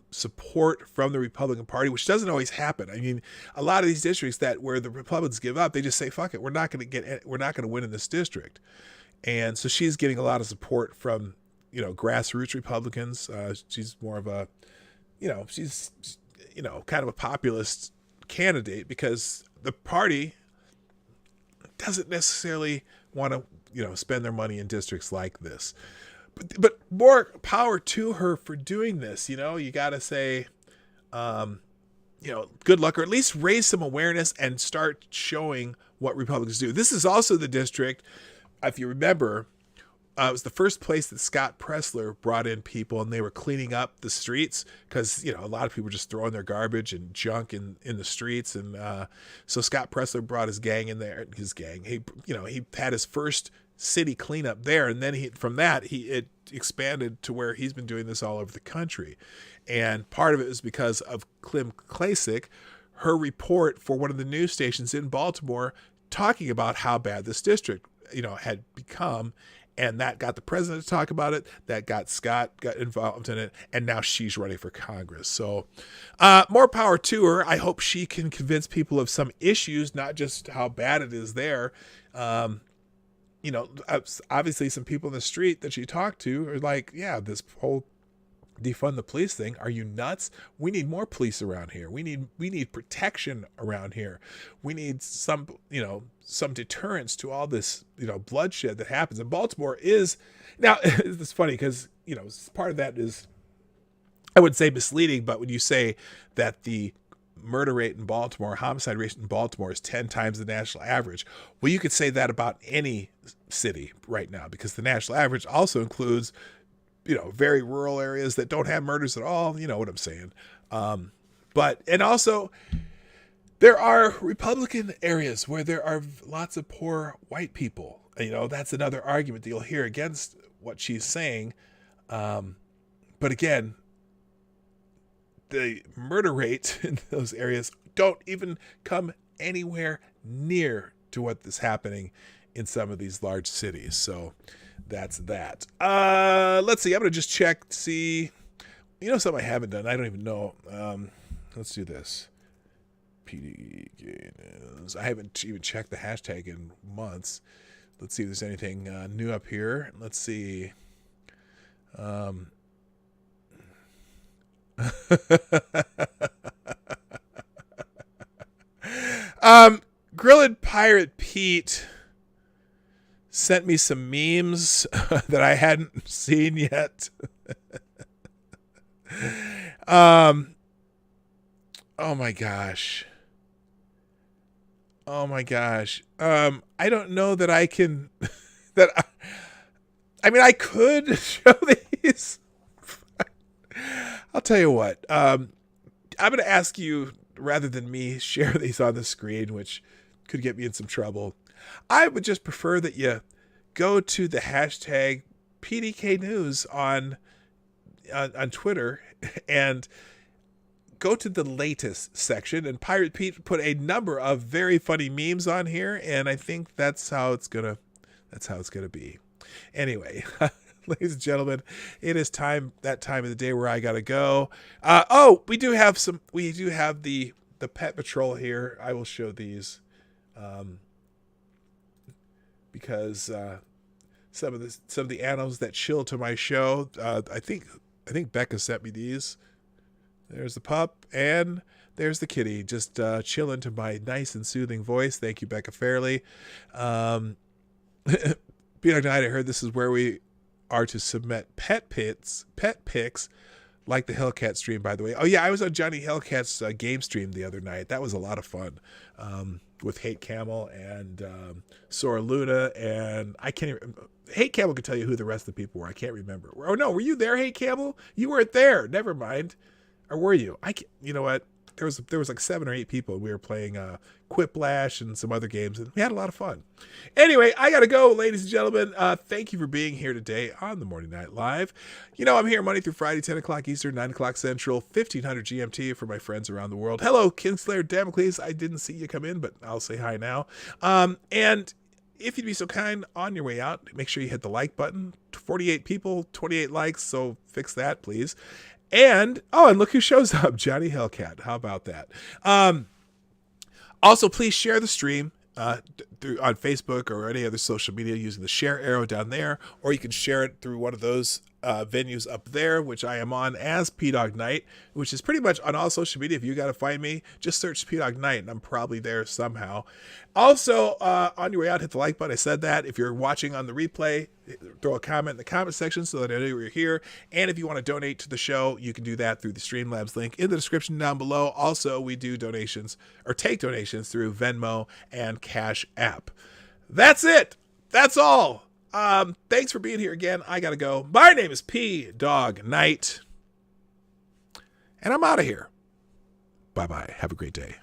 A: support from the Republican Party, which doesn't always happen. I mean, a lot of these districts where the Republicans give up, they just say, "Fuck it, we're not going to win in this district," and so she's getting a lot of support from grassroots Republicans. She's more of a, she's kind of a populist candidate because the party doesn't necessarily want to spend their money in districts like this. But more power to her for doing this. You got to say, good luck, or at least raise some awareness and start showing what Republicans do. This is also the district, if you remember, it was the first place that Scott Pressler brought in people, and they were cleaning up the streets because, a lot of people were just throwing their garbage and junk in the streets. And so Scott Pressler brought his gang in there. He had his first city cleanup there, and then it expanded to where he's been doing this all over the country. And part of it is because of Kim Klacik, her report for one of the news stations in Baltimore, talking about how bad this district had become, and that got the president to talk about it, that got Scott involved in it, and now she's running for Congress. So more power to her. I hope she can convince people of some issues, not just how bad it is there. Obviously some people in the street that she talked to are like, yeah, this whole defund the police thing. Are you nuts? We need more police around here. We need protection around here. We need some deterrence to all this, bloodshed that happens. And Baltimore is, now it's funny because, part of that is, I would say misleading, but when you say that the murder rate in Baltimore, homicide rate in Baltimore is 10 times the national average. Well, you could say that about any city right now, because the national average also includes, very rural areas that don't have murders at all. You know what I'm saying? And also there are Republican areas where there are lots of poor white people. That's another argument that you'll hear against what she's saying. But again, the murder rate in those areas don't even come anywhere near to what is happening in some of these large cities. So that's that. Let's see. I'm going to just check to see. You know something I haven't done? I don't even know. Let's do this. PDK News. I haven't even checked the hashtag in months. Let's see if there's anything new up here. Let's see. Grilled Pirate Pete sent me some memes that I hadn't seen yet. Oh my gosh. I don't know that I can I mean, I could show these. I'll tell you what. I'm going to ask you, rather than me share these on the screen, which could get me in some trouble, I would just prefer that you go to the hashtag PDK News on Twitter and go to the latest section, and Pirate Pete put a number of very funny memes on here, and I think that's how it's gonna be. Anyway, ladies and gentlemen, it is that time of the day where I gotta go. We do have the Pet Patrol here. I will show these because some of the animals that chill to my show. I think Becca sent me these. There's the pup and there's the kitty, just chilling to my nice and soothing voice. Thank you, Becca Fairley. Dawg Knight, I heard this is where we are to submit pet pics, like the Hellcat stream, by the way. Oh yeah, I was on Johnny Hellcat's game stream the other night. That was a lot of fun with Hate Camel and Sora Luna, and I can't even. Hate Camel could tell you who the rest of the people were. I can't remember. Oh no, were you there, Hate Camel? You weren't there. Never mind. Or were you? You know what? There was like 7 or 8 people. We were playing Quiplash and some other games, and we had a lot of fun. Anyway, I gotta go, ladies and gentlemen. Thank you for being here today on the Morning Night Live. You know, I'm here Monday through Friday, 10 o'clock Eastern, 9 o'clock Central, 1500 GMT for my friends around the world. Hello, Kingslayer Damocles. I didn't see you come in, but I'll say hi now. And if you'd be so kind, on your way out, make sure you hit the like button. 48 people, 28 likes, so fix that, please. And look who shows up, Johnny Hellcat. How about that? Also, please share the stream on Facebook or any other social media using the share arrow down there, or you can share it through one of those venues up there, which I am on as Dawg Knight, which is pretty much on all social media. If you got to find me, just search Dawg Knight, and I'm probably there somehow. Also, on your way out, hit the like button. I said that. If you're watching on the replay, throw a comment in the comment section so that I know you're here. And if you want to donate to the show, you can do that through the Streamlabs link in the description down below. Also, we do donations or take donations through Venmo and Cash App. That's it. That's all. Thanks for being here again. I gotta go. My name is Dawg Knight, and I'm out of here. Bye-bye. Have a great day.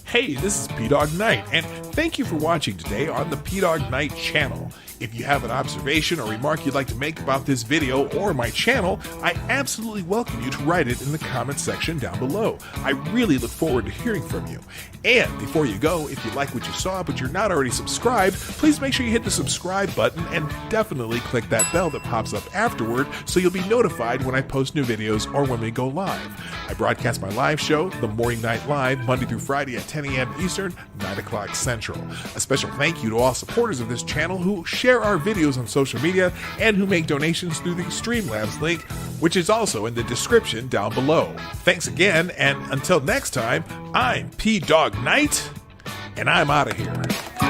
A: Hey, this is Dawg Knight, and thank you for watching today on the Dawg Knight Channel. If you have an observation or remark you'd like to make about this video or my channel, I absolutely welcome you to write it in the comment section down below. I really look forward to hearing from you. And before you go, if you like what you saw but you're not already subscribed, please make sure you hit the subscribe button and definitely click that bell that pops up afterward so you'll be notified when I post new videos or when we go live. I broadcast my live show, The Morning Night Live, Monday through Friday at 10 a.m. Eastern, 9 o'clock Central. A special thank you to all supporters of this channel who share our videos on social media and who make donations through the Streamlabs link, which is also in the description down below. Thanks again, and until next time, I'm Dawg Knight, and I'm out of here.